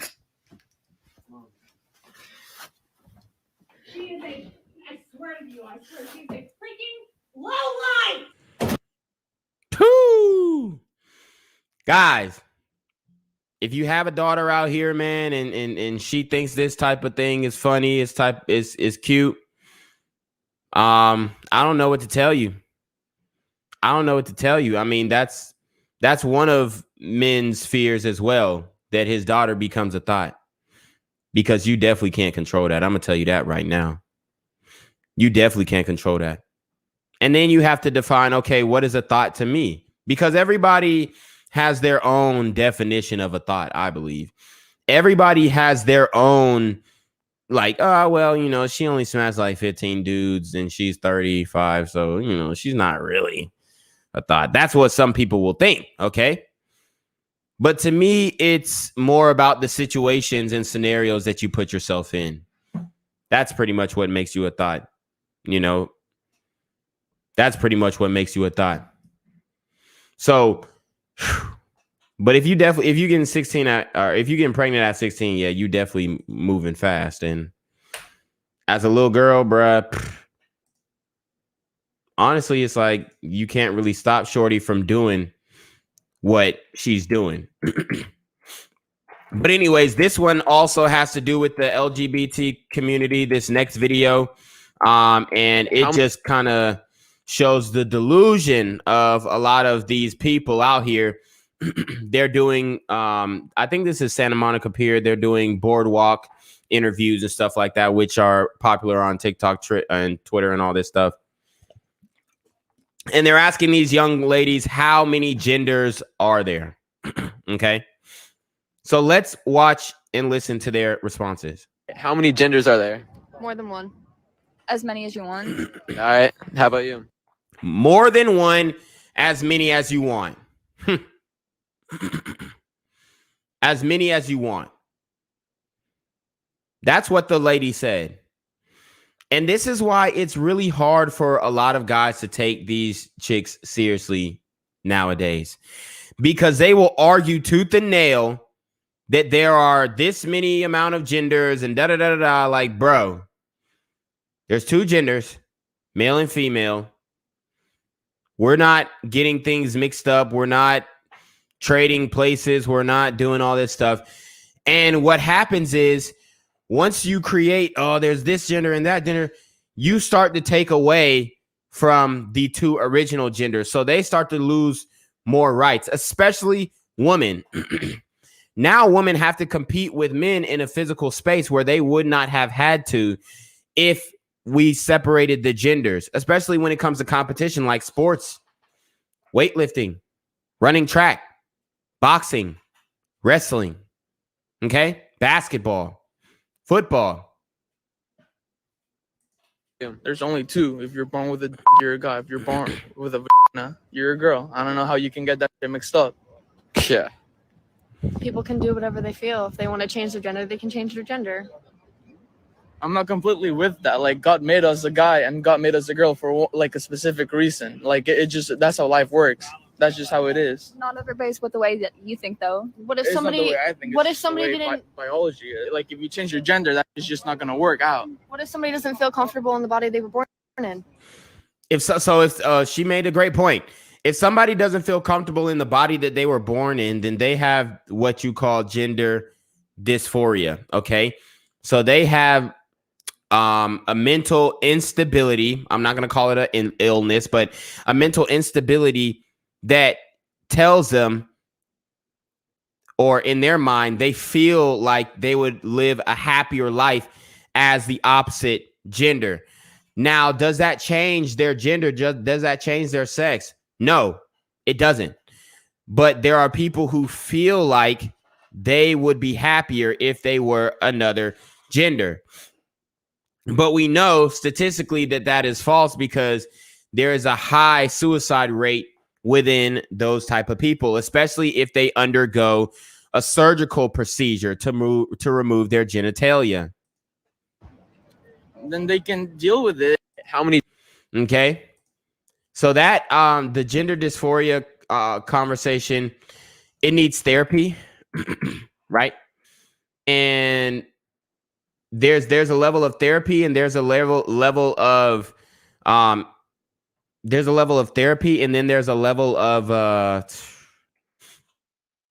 Speaker 9: I swear she's a freaking lowlife.
Speaker 4: Whew. Guys, if you have a daughter out here, man, and she thinks this type of thing is funny, is cute, I don't know what to tell you. I mean, that's one of men's fears as well, that his daughter becomes a thought, because you definitely can't control that. I'm gonna tell you that right now. You definitely can't control that. And then you have to define, okay, what is a thought to me? Because everybody has their own definition of a thought, I believe. Everybody has their own, like, oh, well, you know, she only smashed like 15 dudes and she's 35. So, you know, she's not really a thought. That's what some people will think, okay? But to me, it's more about the situations and scenarios that you put yourself in. That's pretty much what makes you a thought, you know? That's pretty much what makes you a thought. So, but if you getting 16 or if you getting pregnant at 16, yeah, you definitely moving fast. And as a little girl, bruh, honestly, it's like you can't really stop shorty from doing what she's doing. But anyways, this one also has to do with the LGBT community, this next video. And it just kind of shows the delusion of a lot of these people out here. They're doing, I think this is Santa Monica Pier. They're doing boardwalk interviews and stuff like that, which are popular on TikTok and Twitter and all this stuff. And they're asking these young ladies, how many genders are there? Okay. So let's watch and listen to their responses.
Speaker 10: How many genders are there?
Speaker 11: More than one. As many as you want.
Speaker 10: All right. How about you?
Speaker 4: More than one, as many as you want. As many as you want. That's what the lady said. And this is why it's really hard for a lot of guys to take these chicks seriously nowadays, because they will argue tooth and nail that there are this many amount of genders and da-da-da-da-da. Like, bro, there's two genders, male and female. We're not getting things mixed up. We're not trading places. We're not doing all this stuff. And what happens is, once you create, oh, there's this gender and that gender, you start to take away from the two original genders. So they start to lose more rights, especially women. Now women have to compete with men in a physical space where they would not have had to if we separated the genders, especially when it comes to competition like sports, weightlifting, running track, boxing, wrestling, okay, basketball, football.
Speaker 12: There's only two. If you're born with a, you're a guy. If you're born with a vagina, you're a girl. I don't know how you can get that shit mixed up.
Speaker 10: Yeah.
Speaker 11: People can do whatever they feel. If they want to change their gender, they can change their gender.
Speaker 12: I'm not completely with that. Like, God made us a guy and God made us a girl for like a specific reason. Like, it just, that's how life works. That's just how it is.
Speaker 11: Not everybody's with the way that you think, though. What if
Speaker 12: It's
Speaker 11: somebody?
Speaker 12: not the way I think.
Speaker 11: What
Speaker 12: It's
Speaker 11: if
Speaker 12: just the
Speaker 11: somebody
Speaker 12: way
Speaker 11: didn't?
Speaker 12: Biology. Like, if you change your gender, that is just not gonna work out.
Speaker 11: What if somebody doesn't feel comfortable in the body they were born in?
Speaker 4: If she made a great point. If somebody doesn't feel comfortable in the body that they were born in, then they have what you call gender dysphoria. Okay, so they have a mental instability. I'm not going to call it an illness, but a mental instability that tells them, or in their mind, they feel like they would live a happier life as the opposite gender. Now, does that change their gender? Does that change their sex? No, it doesn't. But there are people who feel like they would be happier if they were another gender. But we know statistically that that is false, because there is a high suicide rate within those type of people, especially if they undergo a surgical procedure to remove their genitalia.
Speaker 12: Then they can deal with it.
Speaker 10: How many?
Speaker 4: Okay. So that the gender dysphoria conversation, it needs therapy, right? And there's a level of therapy and there's a level of there's a level of therapy, and then there's a level of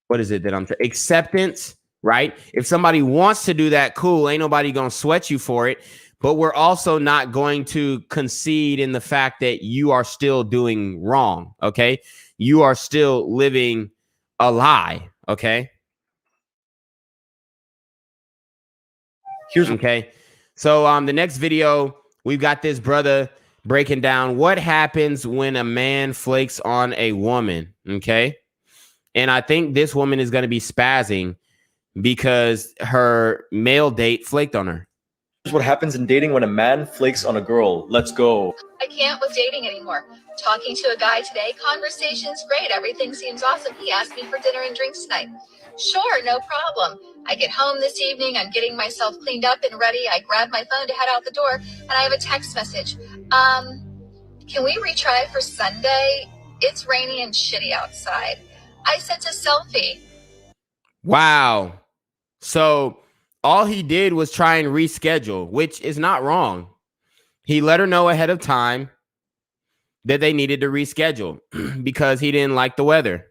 Speaker 4: what is it that I'm acceptance, right? If somebody wants to do that, cool. Ain't nobody gonna sweat you for it. But we're also not going to concede in the fact that you are still doing wrong. Okay, you are still living a lie. Okay. Okay. So the next video, we've got this brother breaking down what happens when a man flakes on a woman. Okay. And I think this woman is going to be spazzing because her male date flaked on her.
Speaker 13: Here's what happens in dating when a man flakes on a girl. Let's go.
Speaker 14: I can't with dating anymore. Talking to a guy today, conversation's great. Everything seems awesome. He asked me for dinner and drinks tonight. Sure, no problem. I get home this evening. I'm getting myself cleaned up and ready. I grab my phone to head out the door, and I have a text message. Can we retry for Sunday? It's rainy and shitty outside. I sent a selfie.
Speaker 4: Wow. So all he did was try and reschedule, which is not wrong. He let her know ahead of time that they needed to reschedule because he didn't like the weather.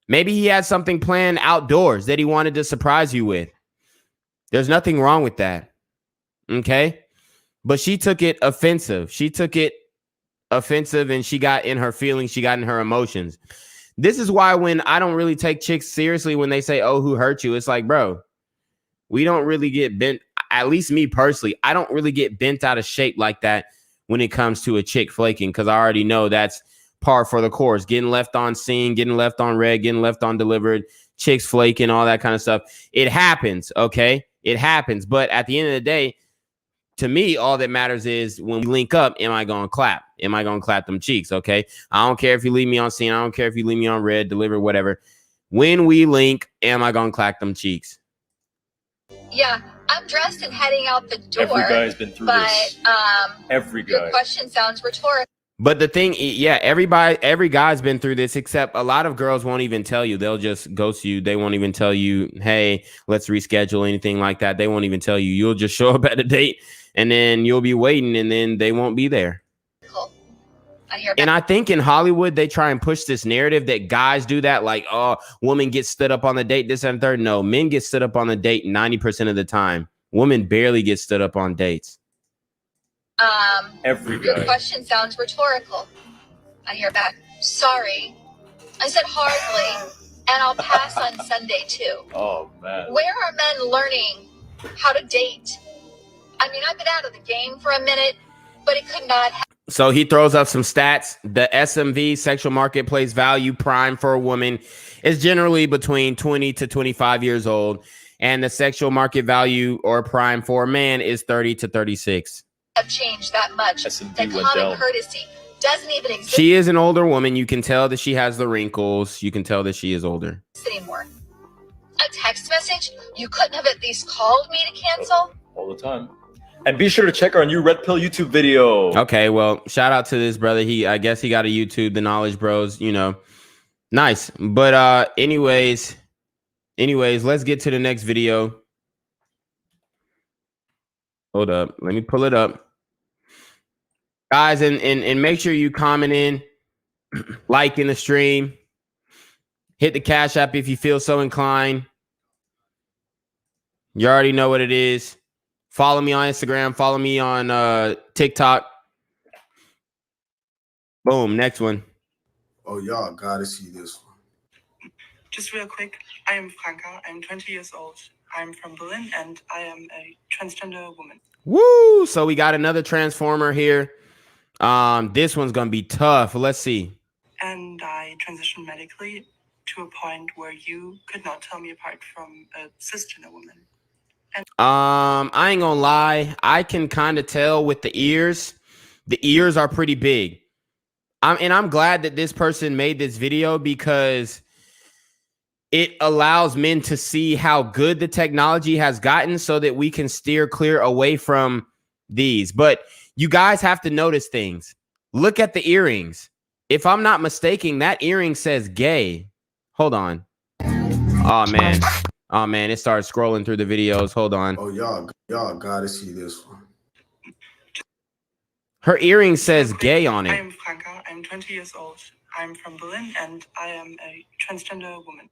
Speaker 4: Maybe he had something planned outdoors that he wanted to surprise you with. There's nothing wrong with that. Okay? But she took it offensive. And she got in her feelings. She got in her emotions. This is why when I don't really take chicks seriously when they say, oh, who hurt you? It's like, bro, we don't really get bent. At least me personally, I don't really get bent out of shape like that when it comes to a chick flaking, because I already know that's par for the course. Getting left on scene, getting left on red, getting left on delivered, chicks flaking, all that kind of stuff. It happens, okay? It happens. But at the end of the day, to me, all that matters is when we link up, am I going to clap? Am I going to clap them cheeks, okay? I don't care if you leave me on scene. I don't care if you leave me on red, delivered, whatever. When we link, am I going to clap them cheeks?
Speaker 14: Yeah, I'm dressed and heading out the door.
Speaker 13: Every guy's been through this. Every guy.
Speaker 14: Your question sounds rhetorical.
Speaker 4: But the thing, yeah, every guy's been through this, except a lot of girls won't even tell you. They'll just ghost you. They won't even tell you, hey, let's reschedule, anything like that. They won't even tell you. You'll just show up at a date, and then you'll be waiting, and then they won't be there.
Speaker 14: Cool.
Speaker 4: And I think in Hollywood, they try and push this narrative that guys do that. Like, oh, women get stood up on the date, this and third. No, men get stood up on the date 90% of the time. Women barely get stood up on dates.
Speaker 13: Every guy.
Speaker 14: Your question sounds rhetorical. I hear back. Sorry. I said hardly. And I'll pass on Sunday too.
Speaker 13: Oh, man.
Speaker 14: Where are men learning how to date? I mean, I've been out of the game for a minute, but it could not happen.
Speaker 4: So he throws up some stats. The SMV, sexual marketplace value prime for a woman, is generally between 20 to 25 years old. And the sexual market value or prime for a man is 30 to 36.
Speaker 14: Have changed that much.
Speaker 13: S&P
Speaker 14: The
Speaker 13: went
Speaker 14: common
Speaker 13: down.
Speaker 14: courtesy doesn't even exist
Speaker 4: She is an older woman. You can tell that she has the wrinkles. You can tell that she is older.
Speaker 14: anymore. A text message? You couldn't have at least called me to cancel?
Speaker 13: All the time. And be sure to check our new Red Pill YouTube video.
Speaker 4: Okay, well, shout out to this brother. I guess he got a YouTube, the Knowledge Bros, you know. Nice. But anyways, let's get to the next video. Hold up. Let me pull it up. Guys, and make sure you comment in, like in the stream. Hit the Cash App if you feel so inclined. You already know what it is. Follow me on Instagram. Follow me on TikTok. Boom. Next one.
Speaker 15: Oh, y'all gotta see this one.
Speaker 16: Just real quick, I am Franka. I'm 20 years old. I'm from Berlin, and I am a transgender woman.
Speaker 4: Woo! So we got another transformer here. This one's gonna be tough. Let's see.
Speaker 16: And I transitioned medically to a point where you could not tell me apart from a cisgender woman.
Speaker 4: I ain't gonna lie. I can kind of tell with the ears. The ears are pretty big. I'm glad that this person made this video because it allows men to see how good the technology has gotten so that we can steer clear away from these. But you guys have to notice things. Look at the earrings. If I'm not mistaken, that earring says gay. Hold on. Oh, man. Oh, man. It started scrolling through the videos. Hold on.
Speaker 15: Oh, y'all gotta see this one.
Speaker 4: Her earring says gay on
Speaker 16: I
Speaker 4: it.
Speaker 16: am Franka. I'm 20 years old. I'm from Berlin, and I am a transgender woman.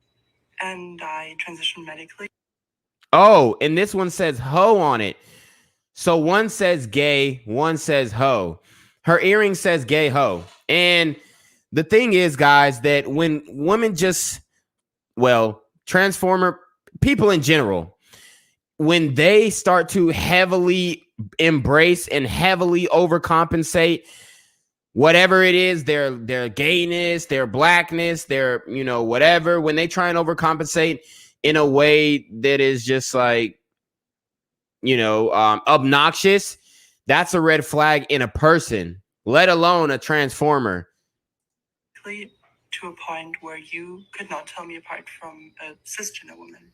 Speaker 16: And I transitioned medically.
Speaker 4: Oh, and this one says ho on it. So one says gay, one says ho. Her earring says gay ho. And the thing is, guys, that when women just, well, transformer people in general, when they start to heavily embrace and heavily overcompensate whatever it is, their gayness, their blackness, their, you know, whatever, when they try and overcompensate in a way that is just like, you know, obnoxious, that's a red flag in a person, let alone a transformer.
Speaker 16: To a point where you could not tell me apart from a cisgender woman.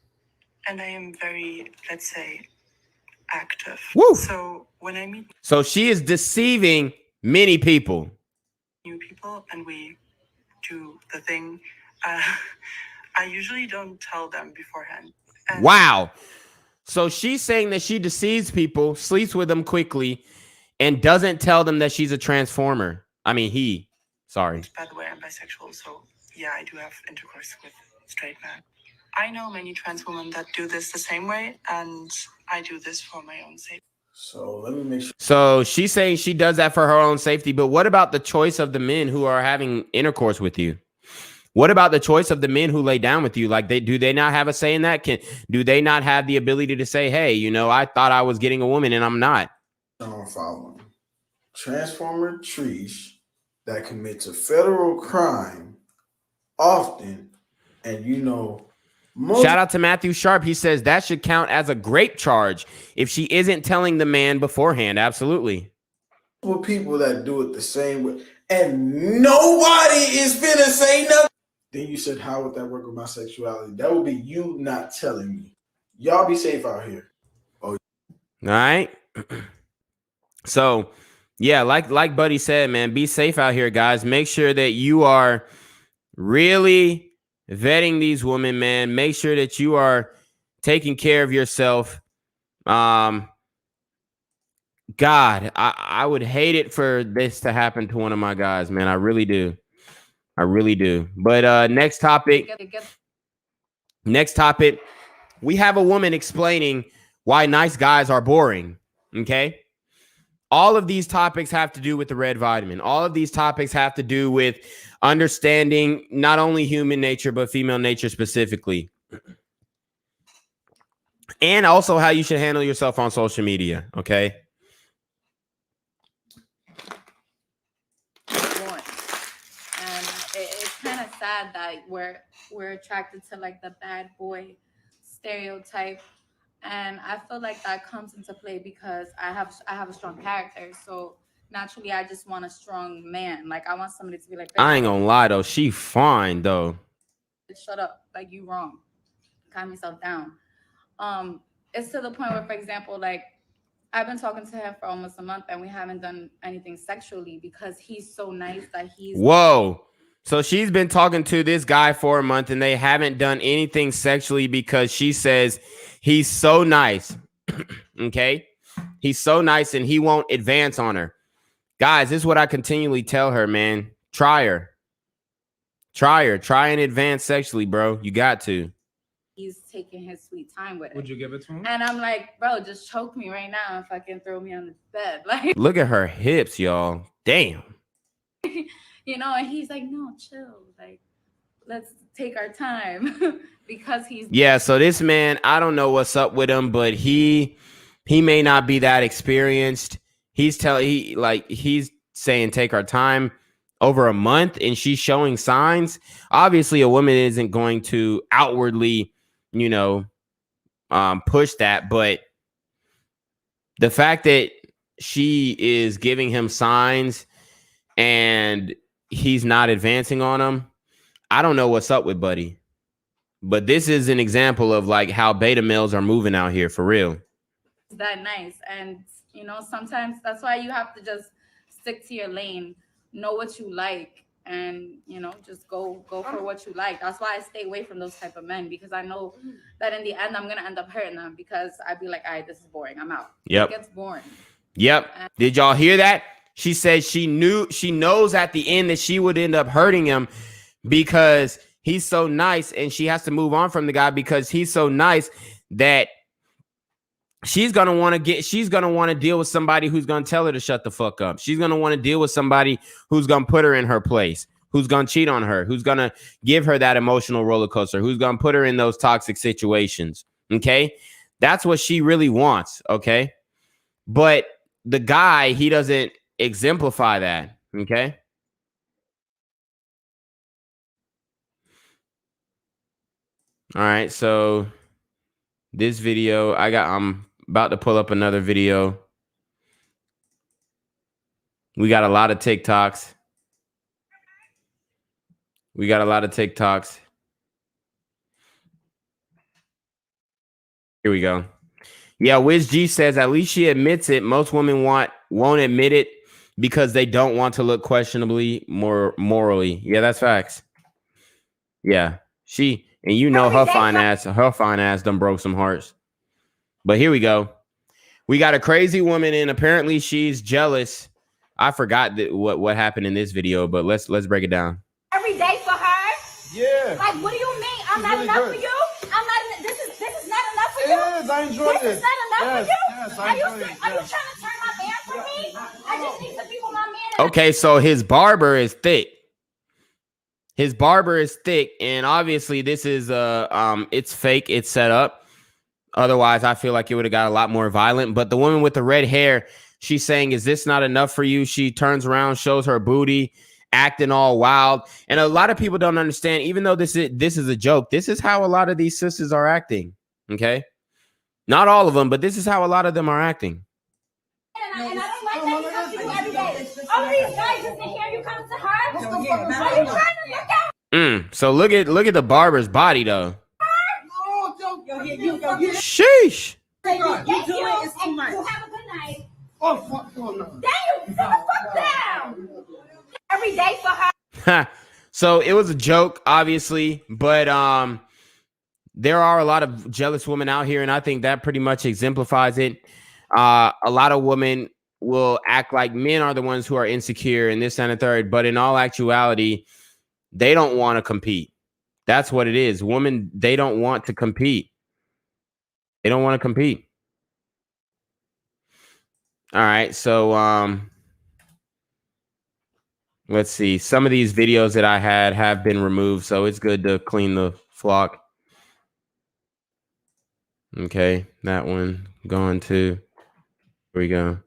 Speaker 16: And I am very, let's say, active.
Speaker 4: Woo.
Speaker 16: So when I meet
Speaker 4: So she is deceiving many people.
Speaker 16: new people and we do the thing, I usually don't tell them beforehand. And
Speaker 4: Wow. So she's saying that she deceives people, sleeps with them quickly, and doesn't tell them that she's a transformer. I mean, he. Sorry.
Speaker 16: by the way, I'm bisexual, so yeah, I do have intercourse with straight men. I know many trans women that do this the same way, and I do this for my own safety.
Speaker 15: So let me make sure.
Speaker 4: So she's saying she does that for her own safety, but what about the choice of the men who are having intercourse with you? What about the choice of the men who lay down with you? Like, do they not have a say in that? Do they not have the ability to say, hey, you know, I thought I was getting a woman and I'm not?
Speaker 15: Following transformer trees that commits a federal crime often, and you know,
Speaker 4: Shout out to Matthew Sharp. He says that should count as a grape charge if she isn't telling the man beforehand. Absolutely.
Speaker 15: People that do it the same way, and nobody is finna say nothing. Then you said, how would that work with my sexuality? That would be you not telling me. Y'all be safe out here.
Speaker 4: All right. So, yeah, like Buddy said, man, be safe out here, guys. Make sure that you are really vetting these women, man. Make sure that you are taking care of yourself. God, I would hate it for this to happen to one of my guys, man. I really do. I really do. But next topic. Next topic. We have a woman explaining why nice guys are boring. Okay. All of these topics have to do with the red vitamin. All of these topics have to do with understanding not only human nature, but female nature specifically. And also how you should handle yourself on social media. Okay.
Speaker 17: And it's kind of sad that we're attracted to like the bad boy stereotype, and I feel like that comes into play because I have a strong character, so naturally I just want a strong man. Like I want somebody to be like,
Speaker 4: I ain't gonna lie though, she fine though.
Speaker 17: Shut up, like you wrong, calm yourself down. It's to the point where, for example, like I've been talking to him for almost a month and we haven't done anything sexually because he's so nice that he's...
Speaker 4: Whoa. So she's been talking to this guy for a month and they haven't done anything sexually because she says he's so nice. Okay? He's so nice and he won't advance on her. Guys, this is what I continually tell her, man. Try her. Try her. Try and advance sexually, bro. You got to.
Speaker 17: He's taking his sweet time with it.
Speaker 4: Would you give it to him?
Speaker 17: And I'm like, bro, just choke me right now and fucking throw me on the bed. Like,
Speaker 4: look at her hips, y'all. Damn.
Speaker 17: You know, and he's like, no, chill. Like, let's take our time because he's...
Speaker 4: Yeah, so this man, I don't know what's up with him, but he may not be that experienced. He's saying take our time over a month and she's showing signs. Obviously, a woman isn't going to outwardly, you know, push that, but the fact that she is giving him signs and he's not advancing on them, I don't know what's up with Buddy. But this is an example of like how beta males are moving out here for real.
Speaker 17: That nice. And you know, sometimes that's why you have to just stick to your lane, know what you like, and you know, just go for what you like. That's why I stay away from those type of men, because I know that in the end I'm gonna end up hurting them, because I'd be like, all right, this is boring, I'm out.
Speaker 4: Yep.
Speaker 17: It gets boring.
Speaker 4: Yep. Did y'all hear that? She said she knows at the end that she would end up hurting him because he's so nice, and she has to move on from the guy because he's so nice that she's gonna want to deal with somebody who's gonna tell her to shut the fuck up. She's gonna want to deal with somebody who's gonna put her in her place, who's gonna cheat on her, who's gonna give her that emotional roller coaster, who's gonna put her in those toxic situations. Okay, that's what she really wants. Okay, but the guy, he doesn't exemplify that. Okay. All right, so this video, I'm about to pull up another video. We got a lot of TikToks. Here we go. Yeah, Wiz G says at least she admits it. Most women won't admit it because they don't want to look questionably morally. Yeah, that's facts. Yeah, and you know her fine ass done broke some hearts. But here we go. We got a crazy woman, and apparently she's jealous. I forgot what happened in this video, but let's break it down.
Speaker 9: Every day for her?
Speaker 15: Yeah.
Speaker 9: Like, what do you mean? I'm not
Speaker 15: really
Speaker 9: enough
Speaker 15: good.
Speaker 9: for you? This is not enough for you?
Speaker 15: It is. I enjoyed it.
Speaker 9: This is not enough for you?
Speaker 15: Yes, I
Speaker 9: Are you
Speaker 15: enjoyed it.
Speaker 9: trying to turn my man from me? I just need to be with my man.
Speaker 4: Okay, so his barber is thick. And obviously this is it's fake, it's set up. Otherwise, I feel like it would have got a lot more violent. But the woman with the red hair, she's saying, "Is this not enough for you?" She turns around, shows her booty, acting all wild. And a lot of people don't understand, even though this is a joke, this is how a lot of these sisters are acting. Okay, not all of them, but this is how a lot of them are acting.
Speaker 9: And I don't like that you come to you every day. All these guys just to hear you come to her. Are you trying to look out?
Speaker 4: So look at the barber's body though. Sheesh.
Speaker 9: Thank you, and you have a good night. Oh, fuck no. Then you sit the fuck down. Every day for her.
Speaker 4: So it was a joke, obviously, but there are a lot of jealous women out here, and I think that pretty much exemplifies it. A lot of women will act like men are the ones who are insecure and this and the third, but in all actuality, they don't want to compete. That's what it is. Women, they don't want to compete. They don't want to compete. All right, so let's see. Some of these videos that I had have been removed, so it's good to clean the flock. Okay, that one gone too. Here we go.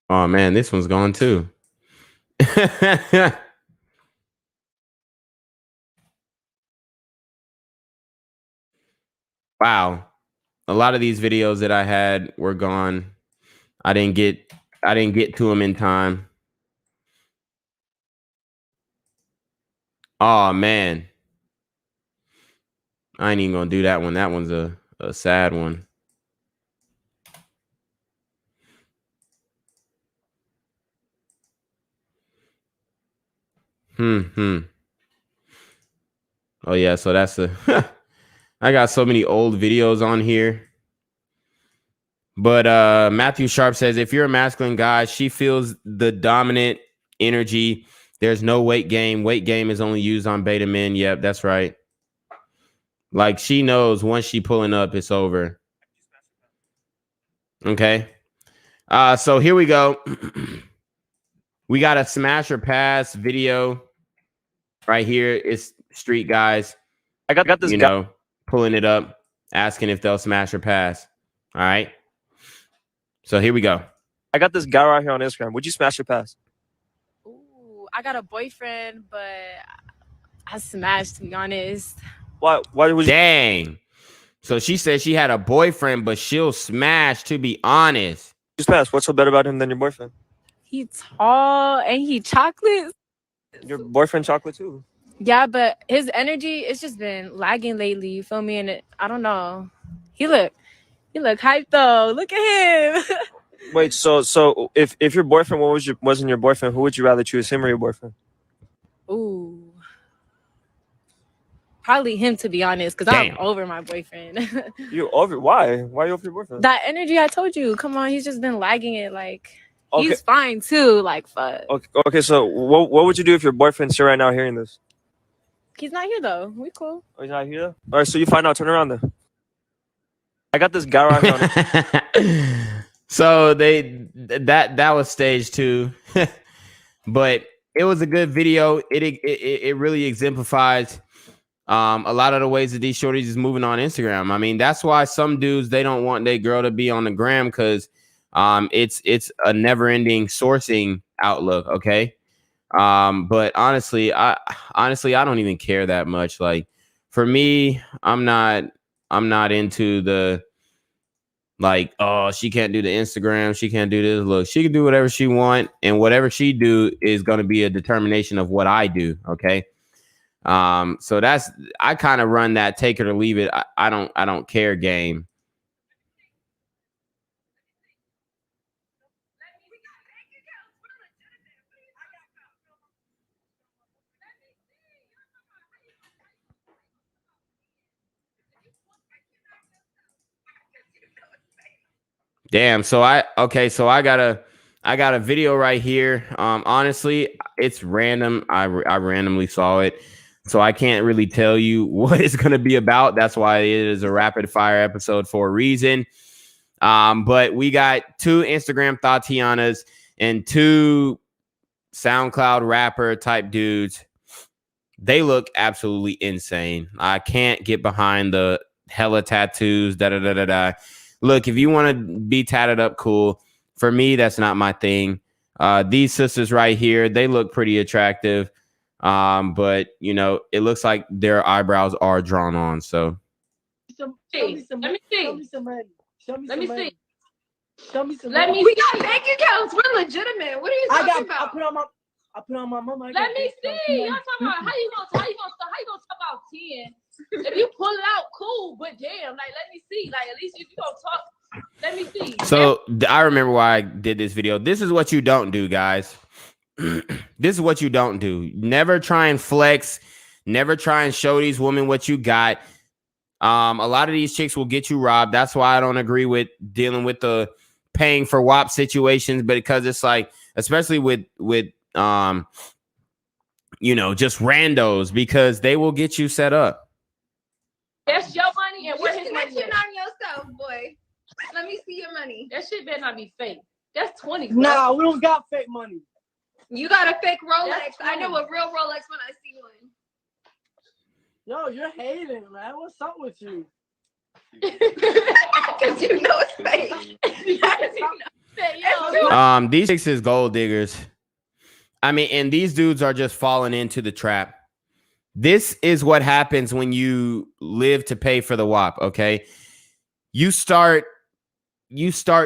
Speaker 4: Oh man, this one's gone too. Wow. A lot of these videos that I had were gone. I didn't get to them in time. Oh man. I ain't even gonna do that one. That one's a sad one. Oh yeah, so that's I got so many old videos on here. But Matthew Sharp says, if you're a masculine guy, she feels the dominant energy. There's no weight gain. Weight gain is only used on beta men. Yep, that's right. Like she knows once she pulling up, it's over. Okay. So here we go. We got a smash or pass video right here. It's street guys.
Speaker 13: I got this guy
Speaker 4: pulling it up, asking if they'll smash or pass. All right. So here we go.
Speaker 13: I got this guy right here on Instagram. Would you smash or pass?
Speaker 11: Ooh, I got a boyfriend, but I smashed, to be honest.
Speaker 13: Why would you?
Speaker 4: Dang. So she said she had a boyfriend, but she'll smash, to be honest.
Speaker 13: Just pass. What's so better about him than your boyfriend?
Speaker 11: He tall and he chocolate.
Speaker 13: Your boyfriend chocolate too.
Speaker 11: Yeah, but his energy, it's just been lagging lately. You feel me? And I don't know. He look hyped though. Look at him.
Speaker 13: Wait, so if your boyfriend wasn't your boyfriend, who would you rather choose, him or your boyfriend?
Speaker 11: Ooh. Probably him, to be honest, because I'm
Speaker 4: Damn.
Speaker 11: over my boyfriend.
Speaker 13: You over? Why? Why are you over your boyfriend?
Speaker 11: That energy I told you. Come on, he's just been lagging it. Like
Speaker 13: Okay.
Speaker 11: he's fine too. Like fuck.
Speaker 13: Okay. So what would you do if your boyfriend's here right now hearing this?
Speaker 11: He's not here though. We cool.
Speaker 13: Oh, he's not here. All right. So you find out. Turn around then. I got this garage on it.
Speaker 4: So that was stage 2, but it was a good video. It really exemplifies a lot of the ways that these shorties is moving on Instagram. I mean, that's why some dudes, they don't want their girl to be on the gram, because it's a never-ending sourcing outlook. Okay. But honestly, I don't even care that much. Like for me, I'm not into the like, oh, she can't do the Instagram, she can't do this. Look, she can do whatever she want, and whatever she do is going to be a determination of what I do. Okay. So that's, I kind of run that take it or leave it. I don't care game. Damn. So I got a video right here. Honestly, it's random. I randomly saw it, so I can't really tell you what it's going to be about. That's why it is a rapid fire episode for a reason. But we got 2 Instagram Tatianas and 2 SoundCloud rapper type dudes. They look absolutely insane. I can't get behind the hella tattoos. Look, if you want to be tatted up, cool. For me, that's not my thing. These sisters right here, they look pretty attractive. But you know, it looks like their eyebrows are drawn on. So
Speaker 9: Let me see.
Speaker 18: Let me.
Speaker 9: We got bank accounts. We're legitimate. What are you talking about?
Speaker 18: I put on my mama.
Speaker 9: Let me see. Y'all talking about how you gonna talk about 10? If you pull it out, cool. But damn, like let me see. Like at least if you gonna talk, let me see.
Speaker 4: So I remember why I did this video. This is what you don't do, guys. This is what you don't do. Never try and flex. Never try and show these women what you got. A lot of these chicks will get you robbed. That's why I don't agree with dealing with the paying for WAP situations, but because it's like, especially with you know, just randos, because they will get you set up.
Speaker 9: That's your money, and where his money
Speaker 18: Snitching
Speaker 9: at?
Speaker 18: on yourself, boy. Let me see your money.
Speaker 9: That shit better not be fake. That's 20. bro.
Speaker 18: Nah,
Speaker 12: we don't got fake money.
Speaker 18: You got a fake Rolex.
Speaker 9: That's
Speaker 18: I know
Speaker 9: funny.
Speaker 18: a real Rolex when I see one.
Speaker 12: Yo, you're hating, man. What's up with you?
Speaker 18: Because you know it's fake.
Speaker 4: These chicks is gold diggers. I mean, and these dudes are just falling into the trap. This is what happens when you live to pay for the WAP, okay? You start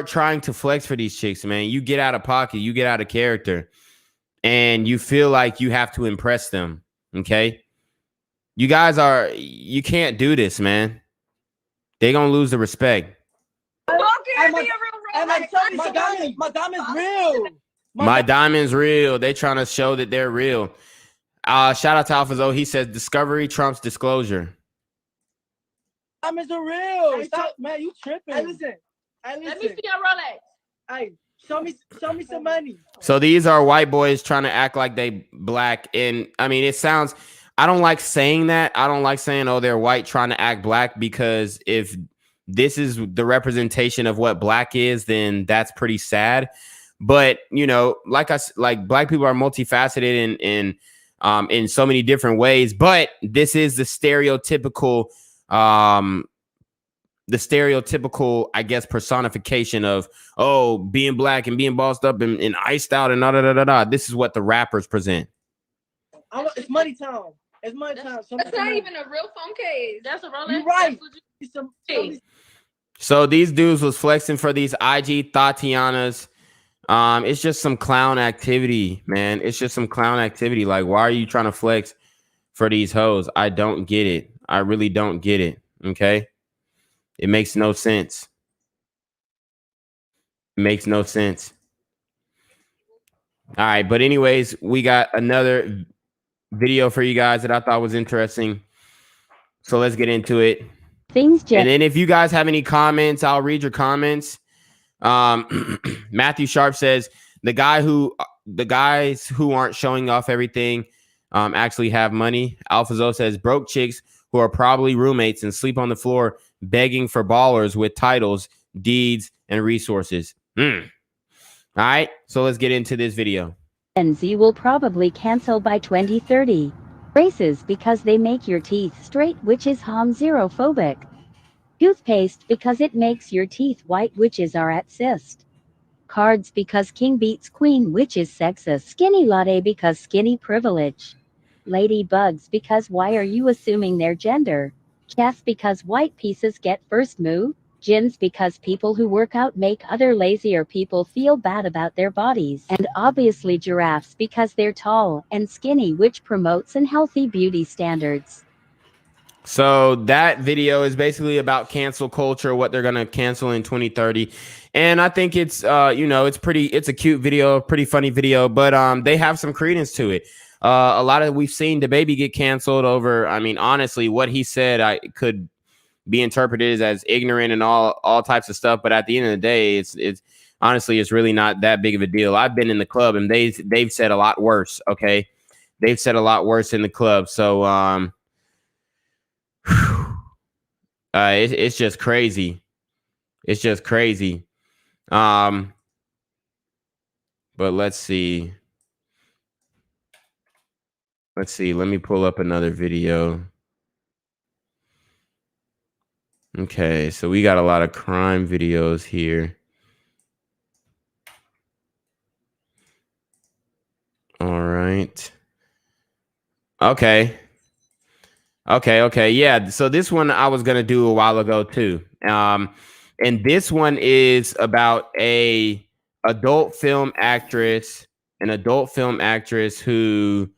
Speaker 4: trying to flex for these chicks, man. You get out of pocket, you get out of character, and you feel like you have to impress them, okay? You can't do this, man. They're going to lose the respect.
Speaker 12: My diamond's real.
Speaker 4: My diamond's real. They trying to show that they're real. Shout out to Alphazo. He says discovery trumps disclosure.
Speaker 12: Diamonds are real. Stop, man. You tripping?
Speaker 9: Let me see your Rolex.
Speaker 12: Hey, show me some money.
Speaker 4: So these are white boys trying to act like they black. And I mean, it sounds, I don't like saying that. I don't like saying, oh, they're white trying to act black, because if this is the representation of what black is, then that's pretty sad. But, you know, like black people are multifaceted in so many different ways. But this is the stereotypical, I guess, personification of, oh, being black and being bossed up and iced out and da. This is what the rappers present.
Speaker 12: It's money time. It's money time.
Speaker 18: That's not even a real phone case.
Speaker 9: That's a Rolex.
Speaker 12: You're right.
Speaker 4: So these dudes was flexing for these IG Tatianas. It's just some clown activity, man. It's just some clown activity. Like, why are you trying to flex for these hoes? I don't get it. I really don't get it. Okay. It makes no sense. It makes no sense. All right. But anyways, we got another video for you guys that I thought was interesting. So let's get into it.
Speaker 19: Things just.
Speaker 4: And then if you guys have any comments, I'll read your comments. Matthew Sharp says the guys who aren't showing off everything actually have money. Alphazo says broke chicks who are probably roommates and sleep on the floor begging for ballers with titles, deeds, and resources. All right, so let's get into this video.
Speaker 19: Gen Z will probably cancel by 2030. Braces because they make your teeth straight, which is homoerophobic. Toothpaste because it makes your teeth white, witches are at cyst. Cards because king beats queen, which is sexist. Skinny latte because skinny privilege. Ladybugs because why are you assuming their gender? Chess because white pieces get first move. Gins because people who work out make other lazier people feel bad about their bodies. And obviously giraffes because they're tall and skinny, which promotes unhealthy beauty standards.
Speaker 4: So that video is basically about cancel culture, what they're going to cancel in 2030. And I think it's, it's a cute video, pretty funny video, but they have some credence to it. A lot of, we've seen DaBaby get canceled over, I mean, honestly, what he said, I could be interpreted as ignorant and all types of stuff. But at the end of the day, it's honestly, it's really not that big of a deal. I've been in the club and they've said a lot worse. Okay. They've said a lot worse in the club. So, it's just crazy. It's just crazy. But let's see. Let me pull up another video. Okay, so we got a lot of crime videos here. All right. Okay. Yeah, so this one I was going to do a while ago too. And this one is about an adult film actress who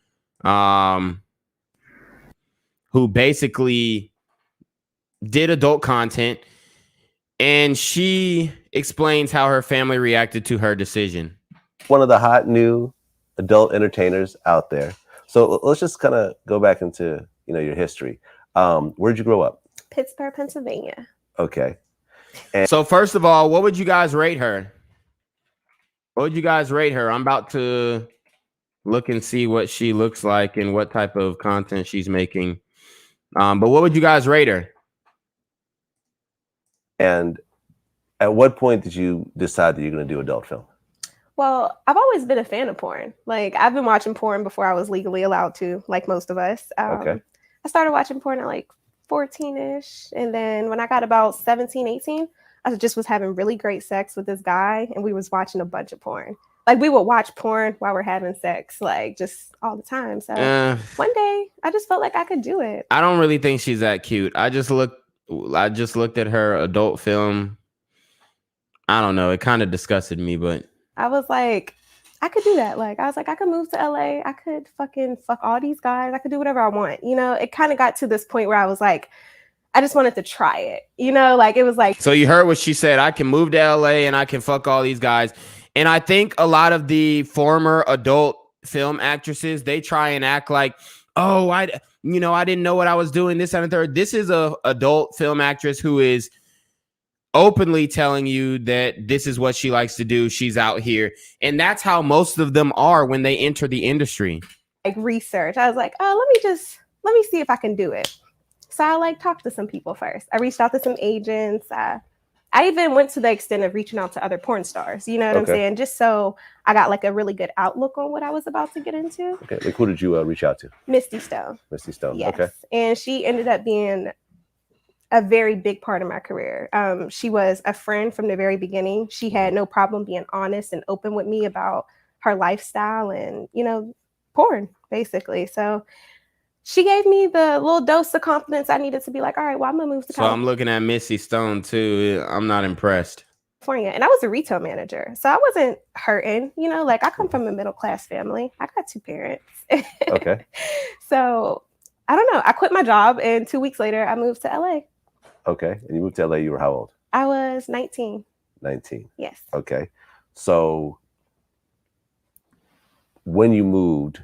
Speaker 4: basically did adult content, and she explains how her family reacted to her decision.
Speaker 20: One of the hot new adult entertainers out there. So let's just kind of go back into, your history. Where'd you grow up?
Speaker 18: Pittsburgh, Pennsylvania.
Speaker 20: Okay.
Speaker 4: So first of all, what would you guys rate her? I'm about to look and see what she looks like and what type of content she's making. But what would you guys rate her?
Speaker 20: And at what point did you decide that you're going to do adult film?
Speaker 18: Well, I've always been a fan of porn. Like, I've been watching porn before I was legally allowed to, like most of us.
Speaker 20: Okay.
Speaker 18: I started watching porn at like 14-ish. And then when I got about 17, 18, I just was having really great sex with this guy. And we was watching a bunch of porn. Like, we would watch porn while we're having sex, like just all the time. So one day I just felt like I could do it.
Speaker 4: I don't really think she's that cute. I just looked at her adult film. I don't know. It kind of disgusted me, but
Speaker 18: I was like, I could do that. Like, I was like, I could move to LA. I could fucking fuck all these guys. I could do whatever I want. It kind of got to this point where I was like, I just wanted to try it. Like, it was like.
Speaker 4: So you heard what she said. I can move to LA and I can fuck all these guys. And I think a lot of the former adult film actresses, they try and act like, oh, I didn't know what I was doing, this and the third. This is a adult film actress who is openly telling you that this is what she likes to do. She's out here. And that's how most of them are when they enter the industry.
Speaker 18: Like, research. I was like, oh, let me see if I can do it. So I talked to some people first. I reached out to some agents. I even went to the extent of reaching out to other porn stars. You know what I'm saying? Just so I got like a really good outlook on what I was about to get into.
Speaker 20: Okay. Like, who did you reach out to?
Speaker 18: Misty Stone.
Speaker 20: Misty Stone.
Speaker 18: Yes.
Speaker 20: Okay.
Speaker 18: And she ended up being a very big part of my career. She was a friend from the very beginning. She had no problem being honest and open with me about her lifestyle and, porn, basically. So she gave me the little dose of confidence I needed to be like, all right, well, I'm going to move to California.
Speaker 4: So I'm looking at Misty Stone too. I'm not impressed.
Speaker 18: And I was a retail manager. So I wasn't hurting, I come from a middle-class family. I got 2 parents.
Speaker 20: Okay.
Speaker 18: So I don't know. I quit my job and 2 weeks later I moved to LA.
Speaker 20: Okay. And you moved to LA, you were how old?
Speaker 18: I was 19.
Speaker 20: 19.
Speaker 18: Yes.
Speaker 20: Okay. So when you moved,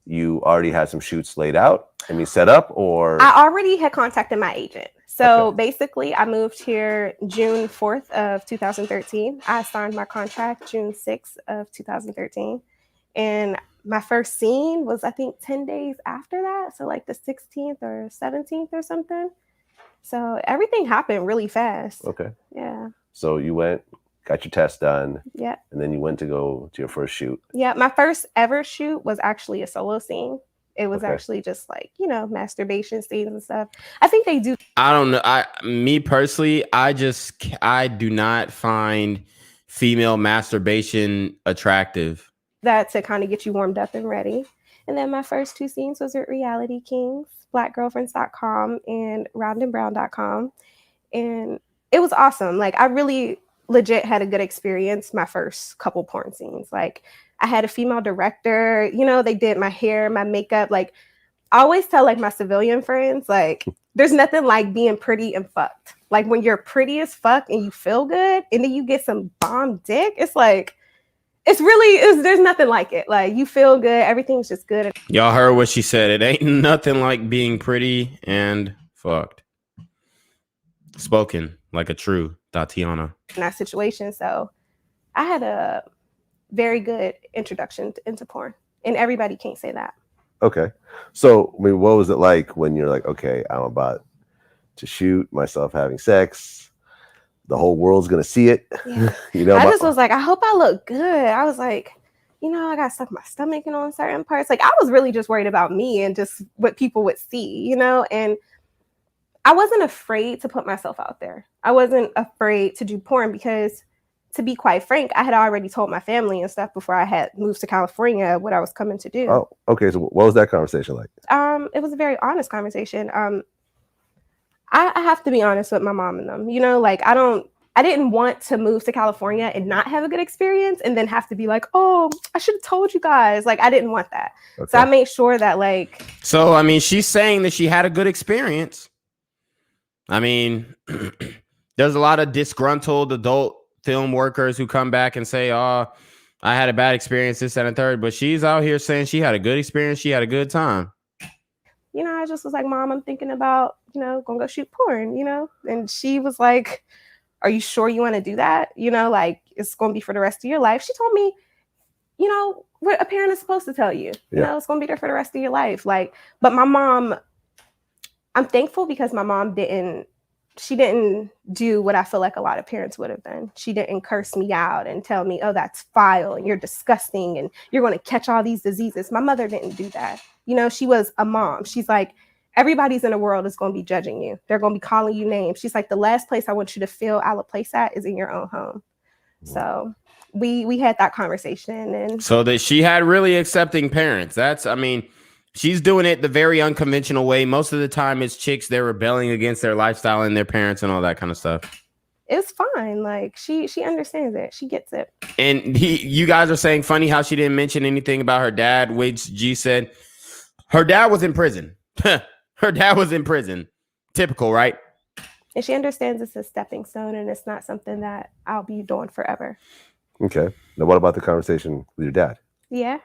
Speaker 20: you already had some shoots laid out? I mean, set up, or
Speaker 18: I already had contacted my agent. So basically, I moved here June 4th of 2013. I signed my contract June 6th of 2013. And my first scene was, I think, 10 days after that. So like the 16th or 17th or something. So everything happened really fast.
Speaker 20: Okay.
Speaker 18: Yeah.
Speaker 20: So you went, got your test done.
Speaker 18: Yeah.
Speaker 20: And then you went to go to your first shoot.
Speaker 18: Yeah. My first ever shoot was actually a solo scene. It was actually just like, you know, masturbation scenes and stuff. I think they do.
Speaker 4: I don't know. Me personally, I do not find female masturbation attractive.
Speaker 18: That to kind of get you warmed up and ready. And then my first 2 scenes was at Reality Kings, blackgirlfriends.com and roundandbrown.com. And it was awesome. Like I really legit had a good experience my first couple porn scenes. Like I had a female director, you know, they did my hair, my makeup. Like I always tell like my civilian friends, like there's nothing like being pretty and fucked. Like when you're pretty as fuck and you feel good and then you get some bomb dick, it's like, there's nothing like it. Like you feel good, everything's just good.
Speaker 4: Y'all heard what she said. It ain't nothing like being pretty and fucked. Spoken like a true Tatiana.
Speaker 18: In that situation. So I had a very good introduction into porn. And everybody can't say that.
Speaker 20: Okay. So, I mean, what was it like when you're like, okay, I'm about to shoot myself having sex. The whole world's going to see it.
Speaker 18: Yeah.
Speaker 20: You know,
Speaker 18: I just was like, I hope I look good. I was like, you know, I got stuff in my stomach and on certain parts. Like I was really just worried about me and just what people would see, you know, and I wasn't afraid to put myself out there. I wasn't afraid to do porn because, to be quite frank, I had already told my family and stuff before I had moved to California what I was coming to do.
Speaker 20: Oh, okay. So what was that conversation like?
Speaker 18: It was a very honest conversation. I have to be honest with my mom and them. You know, like I didn't want to move to California and not have a good experience and then have to be like, oh, I should have told you guys. Like I didn't want that. Okay. So I made sure that like.
Speaker 4: So, I mean, she's saying that she had a good experience. I mean, there's a lot of disgruntled adult film workers who come back and say, oh, I had a bad experience, this, that, and third. But she's out here saying she had a good experience. She had a good time.
Speaker 18: You know, I just was like, Mom, I'm thinking about, you know, gonna go shoot porn, you know? And she was like, are you sure you want to do that? You know, like it's going to be for the rest of your life. She told me, you know, what a parent is supposed to tell you. You know, it's going to be there for the rest of your life. Like, but my mom, I'm thankful because my mom didn't do what I feel like a lot of parents would have done. She didn't curse me out and tell me, oh, that's vile and you're disgusting and you're going to catch all these diseases. My mother didn't do that. You know, she was a mom. She's like, everybody's in the world is going to be judging you. They're going to be calling you names. She's like, the last place I want you to feel out of place at is in your own home. So we had that conversation. And
Speaker 4: so that she had really accepting parents. That's, I mean, she's doing it the very unconventional way. Most of the time it's chicks, they're rebelling against their lifestyle and their parents and all that kind of stuff.
Speaker 18: It's fine. Like she understands it. She gets it.
Speaker 4: And you guys are saying funny how she didn't mention anything about her dad, which G said her dad was in prison. Her dad was in prison. Typical, right?
Speaker 18: And she understands it's a stepping stone and it's not something that I'll be doing forever.
Speaker 20: Okay. Now, what about the conversation with your dad?
Speaker 18: Yeah.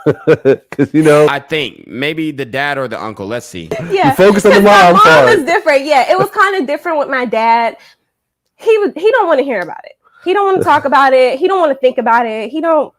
Speaker 20: Because, you know,
Speaker 4: I think maybe the dad or the uncle. Let's see.
Speaker 18: Yeah.
Speaker 20: You focus on the mom.
Speaker 18: My mom is different. Yeah. It was kind of different with my dad. He don't want to hear about it. He don't want to talk about it. He don't want to think about it. He don't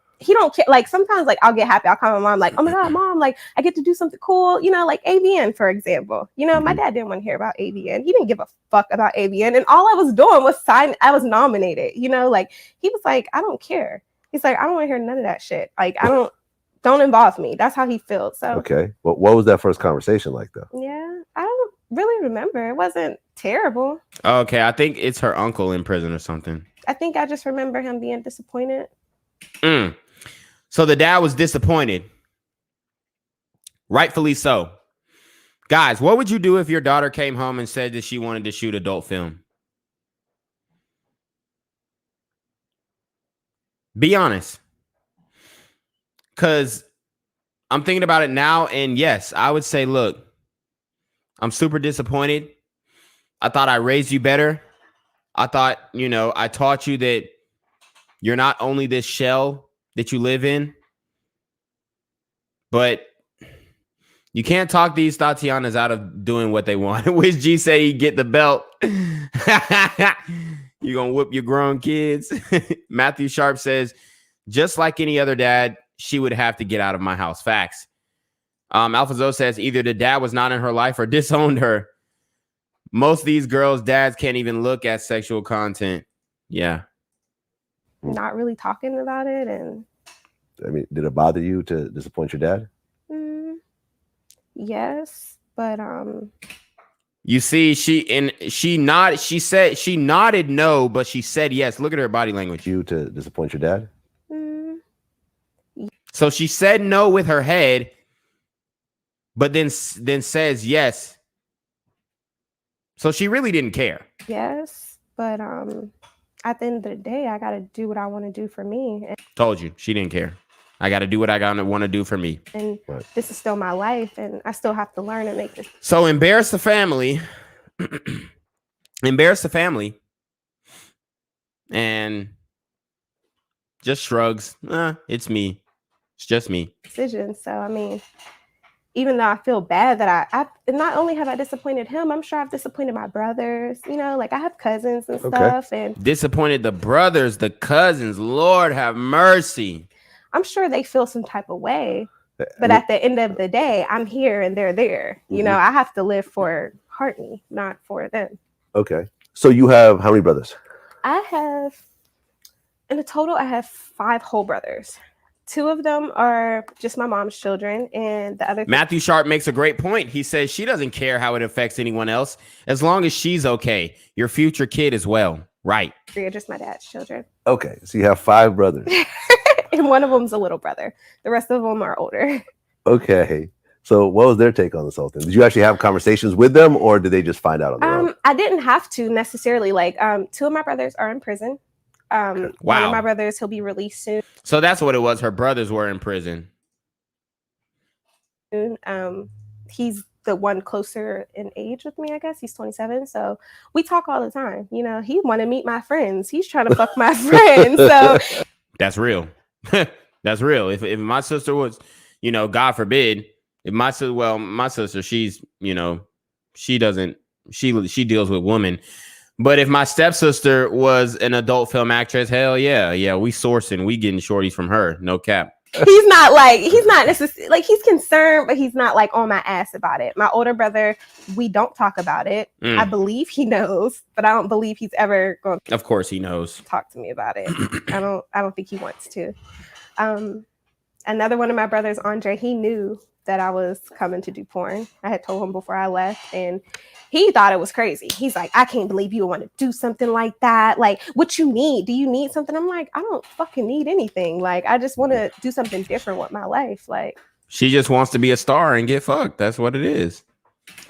Speaker 18: care. Like sometimes like I'll get happy. I'll call my mom like, oh my God, Mom, like I get to do something cool. You know, like AVN, for example. You know, my dad didn't want to hear about AVN. He didn't give a fuck about AVN. And all I was doing was I was nominated. You know, like he was like, I don't care. He's like, I don't want to hear none of that shit. Like don't involve me. That's how he felt. So
Speaker 20: okay. Well, what was that first conversation like though?
Speaker 18: Yeah, I don't really remember. It wasn't terrible.
Speaker 4: Okay, I think it's her uncle in prison or something.
Speaker 18: I think I just remember him being disappointed.
Speaker 4: So the dad was disappointed. Rightfully so. Guys, what would you do if your daughter came home and said that she wanted to shoot adult film? Be honest. Because I'm thinking about it now, and yes, I would say, look, I'm super disappointed. I thought I raised you better. I thought, you know, I taught you that you're not only this shell that you live in, But you can't talk these Tatianas out of doing what they want. Wish G say he get the belt. You gonna whoop your grown kids. Matthew Sharp says, just like any other dad, she would have to get out of my house. Facts. Alpha Zoe says either the dad was not in her life or disowned her. Most of these girls' dads can't even look at sexual content. Yeah.
Speaker 18: Not really talking about it. And
Speaker 20: I mean, did it bother you to disappoint your dad?
Speaker 18: yes, but
Speaker 4: you see, she nodded no, but she said yes. Look at her body language.
Speaker 20: You to disappoint your dad?
Speaker 4: So she said no with her head, but then says yes. So she really didn't care.
Speaker 18: yes, but at the end of the day, I gotta do what I want to do for me.
Speaker 4: Told you, she didn't care. I got to do what I want to do for me.
Speaker 18: And this is still my life, and I still have to learn and make this.
Speaker 4: So embarrass the family. Embarrass the family. And just shrugs. It's me. It's just me.
Speaker 18: Decision. So, I mean, even though I feel bad that I not only have I disappointed him, I'm sure I've disappointed my brothers. You know, like I have cousins and stuff. And
Speaker 4: disappointed the brothers, the cousins. Lord have mercy.
Speaker 18: I'm sure they feel some type of way, but at the end of the day, I'm here and they're there. You know, I have to live for Hartney, not for them.
Speaker 20: Okay. So you have how many brothers?
Speaker 18: I have, in a total, I have 5 whole brothers. 2 of them are just my mom's children, and the other.
Speaker 4: Matthew Sharp makes a great point. He says she doesn't care how it affects anyone else as long as she's okay. Your future kid as well. Right.
Speaker 18: 3 are just my dad's children.
Speaker 20: Okay. So you have 5 brothers.
Speaker 18: And one of them's a little brother. The rest of them are older.
Speaker 20: Okay. So what was their take on this whole thing? Did you actually have conversations with them, or did they just find out on their own?
Speaker 18: I didn't have to necessarily. Like, 2 of my brothers are in prison. One of my brothers, he'll be released soon.
Speaker 4: So that's what it was. Her brothers were in prison.
Speaker 18: He's the one closer in age with me, I guess. He's 27. So we talk all the time. You know, he want to meet my friends. He's trying to fuck my friends. So
Speaker 4: that's real. That's real. If my sister was, you know, God forbid, if my sister, she's, you know, she deals with women. But if my stepsister was an adult film actress, hell yeah, we sourcing, we getting shorties from her, no cap.
Speaker 18: he's not necessarily like, he's concerned, but he's not like on my ass about it. My older brother, we don't talk about it. I believe he knows, but I don't believe he's ever going to.
Speaker 4: Of course he knows.
Speaker 18: Talk to me about it. I don't think he wants to. Another one of my brothers, Andre, he knew that I was coming to do porn. I had told him before I left, and he thought it was crazy. He's like, I can't believe you want to do something like that. Like, what you need? Do you need something? I'm like, I don't fucking need anything. Like, I just want to do something different with my life. Like,
Speaker 4: she just wants to be a star and get fucked. That's what it is.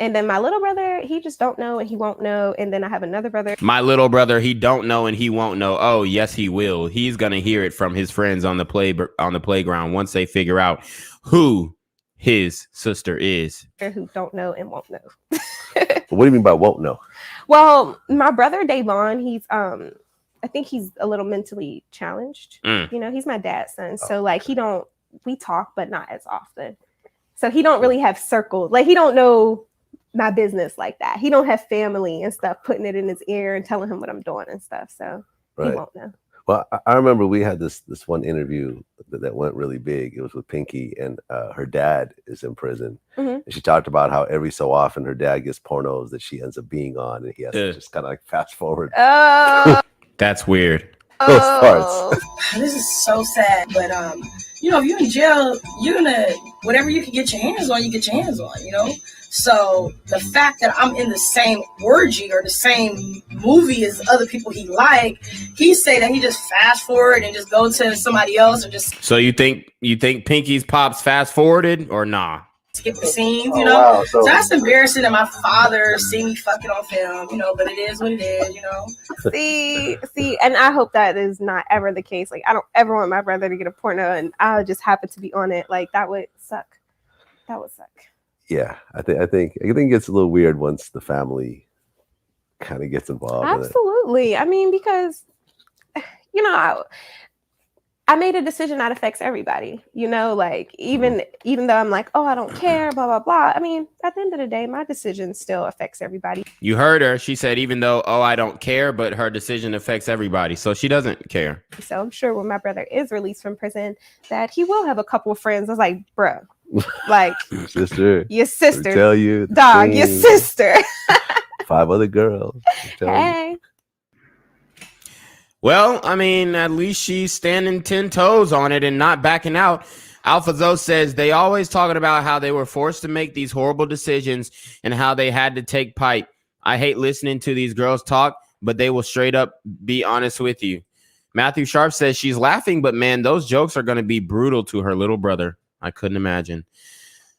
Speaker 18: And then my little brother, he just don't know and he won't know. And then I have another brother.
Speaker 4: My little brother, he don't know and he won't know. Oh, yes, he will. He's gonna hear it from his friends on the playground once they figure out who his sister is.
Speaker 18: Who don't know and won't know.
Speaker 20: What do you mean by won't know?
Speaker 18: Well, my brother Davon, he's I think he's a little mentally challenged. You know, he's my dad's son, so like we talk, but not as often. So he don't really have circles. Like, he don't know my business like that. He don't have family and stuff putting it in his ear and telling him what I'm doing and stuff. So he won't know.
Speaker 20: Well, I remember we had this one interview that went really big. It was with Pinky, and her dad is in prison. And she talked about how every so often her dad gets pornos that she ends up being on, and he has to just kind of like fast forward.
Speaker 4: That's weird.
Speaker 20: Those parts.
Speaker 21: This is so sad, but you know, if you're in jail, you're gonna whatever you can get your hands on, you get your hands on, you know. So the fact that I'm in the same orgy or the same movie as other people he say that he just fast forward and just go to somebody else or just.
Speaker 4: So you think Pinky's pops fast forwarded or nah?
Speaker 21: Skip the scenes, you know. Wow, so that's embarrassing that my father see me fucking on film, you know. But it is what it is, you know.
Speaker 18: See, and I hope that is not ever the case. Like, I don't ever want my brother to get a porno and I just happen to be on it. Like, that would suck. That would suck.
Speaker 20: Yeah, I think it gets a little weird once the family kind of gets involved.
Speaker 18: Absolutely. I mean, because you know, I made a decision that affects everybody, you know, like even though I'm like, oh, I don't care, blah, blah, blah. I mean, at the end of the day, my decision still affects everybody.
Speaker 4: You heard her. She said, even though, oh, I don't care, but her decision affects everybody. So she doesn't care.
Speaker 18: So I'm sure when my brother is released from prison that he will have a couple of friends. I was like, bro, like your sister,
Speaker 20: tell you,
Speaker 18: dog, your sister.
Speaker 20: 5 other girls.
Speaker 18: Hey.
Speaker 4: Well, I mean, at least she's standing 10 toes on it and not backing out. Alpha Zoe says they always talking about how they were forced to make these horrible decisions and how they had to take pipe. I hate listening to these girls talk, but they will straight up be honest with you. Matthew Sharp says she's laughing, but man, those jokes are going to be brutal to her little brother. I couldn't imagine.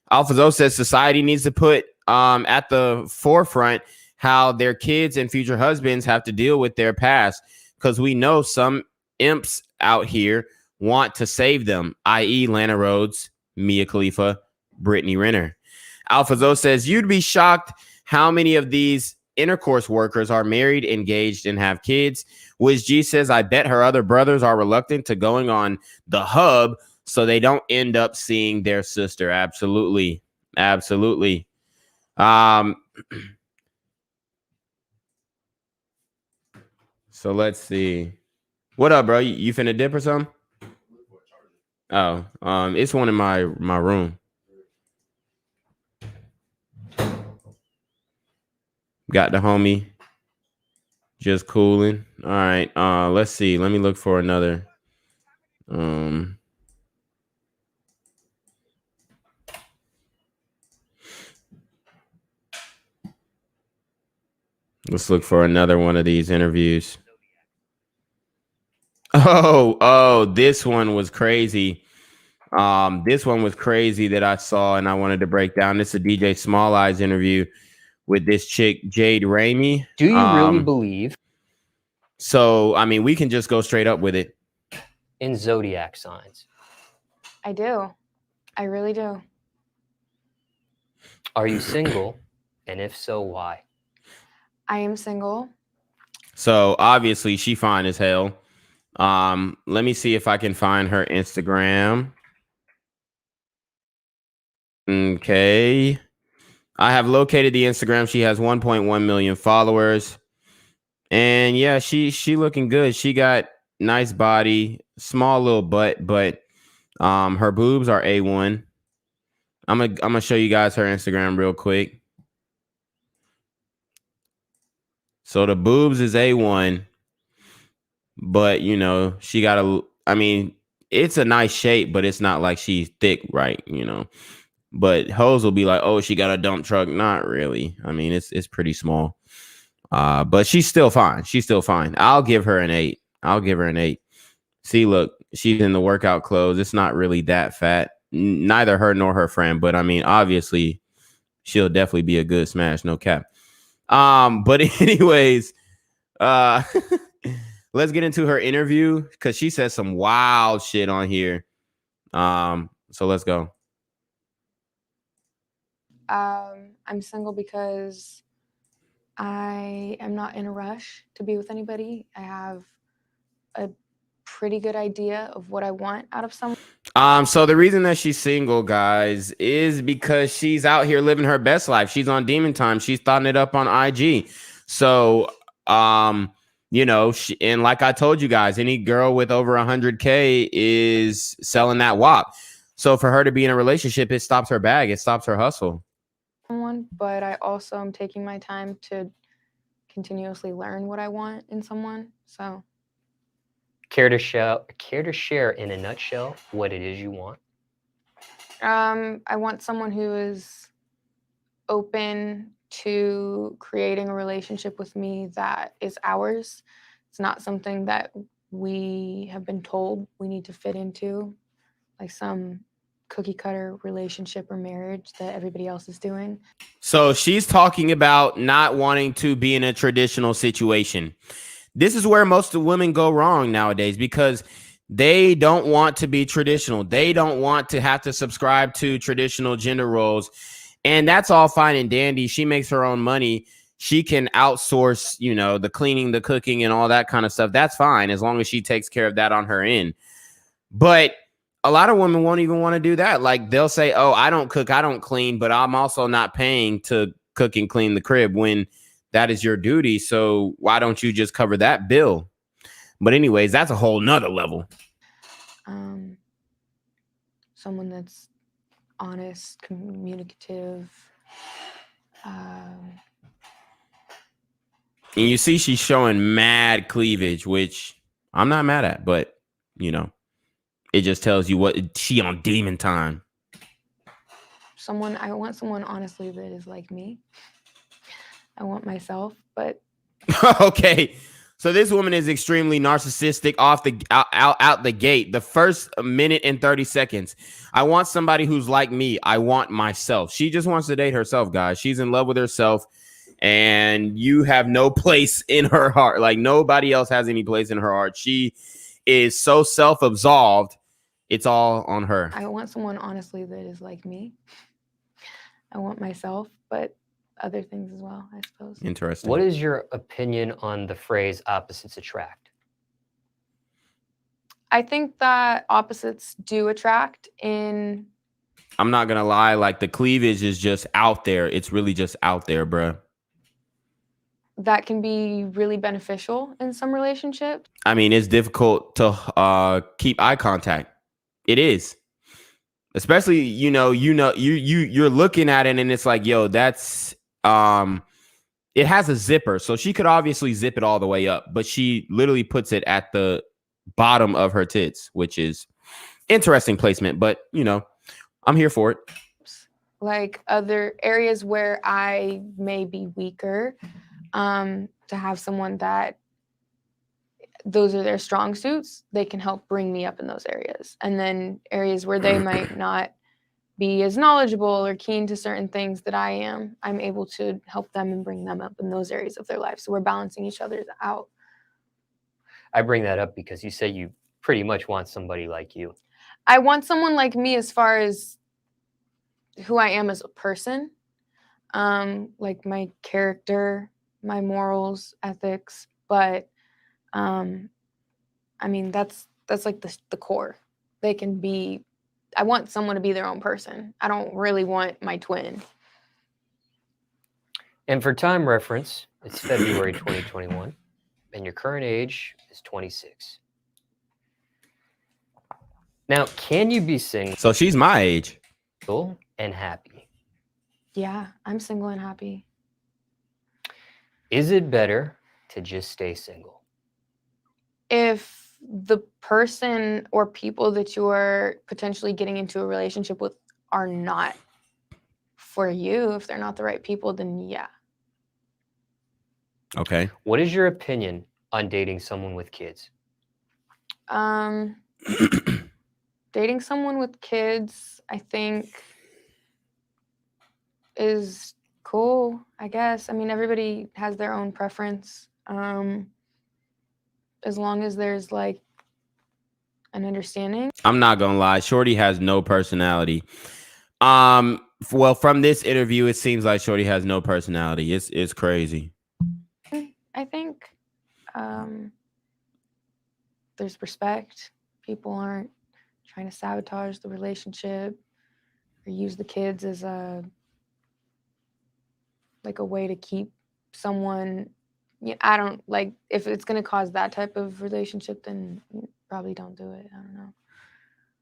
Speaker 4: Alpha Zoe says society needs to put at the forefront how their kids and future husbands have to deal with their past. Because we know some imps out here want to save them, i.e. Lana Rhoades, Mia Khalifa, Brittany Renner. Alpha Zoe says, you'd be shocked how many of these intercourse workers are married, engaged, and have kids. Wiz G says, I bet her other brothers are reluctant to going on the hub so they don't end up seeing their sister. Absolutely. Absolutely. So let's see. What up, bro? You finna dip or something? Oh, it's one in my room. Got the homie just cooling. All right. Let's see. Let me look for another. Let's look for another one of these interviews. Oh, this one was crazy. This one was crazy that I saw and I wanted to break down. This is a DJ Small Eyes interview with this chick, Jade Ramey.
Speaker 2: Do you really believe?
Speaker 4: So, I mean, we can just go straight up with it.
Speaker 2: In zodiac signs.
Speaker 11: I do. I really do.
Speaker 2: Are you single? And if so, why?
Speaker 11: I am single.
Speaker 4: So obviously she fine as hell. Let me see if I can find her Instagram. Okay. I have located the Instagram. She has 1.1 million followers. And yeah, she looking good. She got nice body, small little butt, but her boobs are A1. I'm gonna show you guys her Instagram real quick. So the boobs is A1, but you know, she got I mean, it's a nice shape, but it's not like she's thick, right? You know, but hoes will be like, oh, she got a dump truck. Not really. I mean, it's pretty small. But she's still fine. She's still fine. I'll give her an 8. I'll give her an 8. See, look, she's in the workout clothes. It's not really that fat. Neither her nor her friend, but I mean, obviously, she'll definitely be a good smash, no cap. But anyways, let's get into her interview because she says some wild shit on here. So let's go.
Speaker 11: I'm single because I am not in a rush to be with anybody. I have a pretty good idea of what I want out of someone.
Speaker 4: So the reason that she's single, guys, is because she's out here living her best life. She's on Demon Time. She's thotting it up on IG. So, you know, and like I told you guys, any girl with over 100K is selling that WAP. So for her to be in a relationship, it stops her bag. It stops her hustle.
Speaker 11: But I also am taking my time to continuously learn what I want in someone. So
Speaker 2: Care to share in a nutshell what it is you want?
Speaker 11: I want someone who is open to creating a relationship with me that is ours. It's not something that we have been told we need to fit into, like some cookie cutter relationship or marriage that everybody else is doing.
Speaker 4: So she's talking about not wanting to be in a traditional situation. This is where most of women go wrong nowadays because they don't want to be traditional. They don't want to have to subscribe to traditional gender roles. And that's all fine and dandy. She makes her own money. She can outsource, you know, the cleaning, the cooking, and all that kind of stuff. That's fine as long as she takes care of that on her end. But a lot of women won't even want to do that. Like they'll say, oh, I don't cook, I don't clean, but I'm also not paying to cook and clean the crib when that is your duty. So why don't you just cover that bill? But anyways, that's a whole nother level.
Speaker 11: Someone that's honest, communicative.
Speaker 4: And you see she's showing mad cleavage, which I'm not mad at, but you know, it just tells you what she on demon time.
Speaker 11: I want someone honestly that is like me. I want myself, but
Speaker 4: Okay. So this woman is extremely narcissistic out the gate. The first minute and 30 seconds. I want somebody who's like me. I want myself. She just wants to date herself, guys. She's in love with herself, and you have no place in her heart. Like nobody else has any place in her heart. She is so self-absolved. It's all on her.
Speaker 11: I want someone honestly that is like me. I want myself, but other things as well, I suppose.
Speaker 4: Interesting.
Speaker 2: What is your opinion on the phrase opposites attract?
Speaker 11: I think that opposites do attract in...
Speaker 4: I'm not going to lie. Like the cleavage is just out there. It's really just out there, bruh.
Speaker 11: That can be really beneficial in some relationships.
Speaker 4: I mean, it's difficult to keep eye contact. It is. Especially, you're looking at it and it's like, yo, that's it has a zipper. So she could obviously zip it all the way up, but she literally puts it at the bottom of her tits, which is interesting placement, but I'm here for it.
Speaker 11: Like other areas where I may be weaker, to have someone that those are their strong suits, they can help bring me up in those areas. And then areas where they might not be as knowledgeable or keen to certain things that I am, I'm able to help them and bring them up in those areas of their life. So we're balancing each other out.
Speaker 2: I bring that up because you say you pretty much want somebody like you.
Speaker 11: I want someone like me as far as who I am as a person, like my character, my morals, ethics, but I mean, that's like the core. They can be, I want someone to be their own person. I don't really want my twin.
Speaker 2: And for time reference, it's February 2021, and your current age is 26. Now, can you be single?
Speaker 4: So she's my age.
Speaker 2: And happy.
Speaker 11: Yeah, I'm single and happy.
Speaker 2: Is it better to just stay single?
Speaker 11: If the person or people that you are potentially getting into a relationship with are not for you, if they're not the right people, then yeah.
Speaker 4: Okay.
Speaker 2: What is your opinion on dating someone with kids?
Speaker 11: Dating someone with kids, I think, is cool, I guess. I mean, everybody has their own preference. As long as there's like an understanding.
Speaker 4: I'm not gonna lie, Shorty has no personality. Well, from this interview, it seems like Shorty has no personality. It's crazy.
Speaker 11: I think there's respect. People aren't trying to sabotage the relationship or use the kids as a way to keep someone. Yeah, I don't like, if it's going to cause that type of relationship, then probably don't do it. I don't know.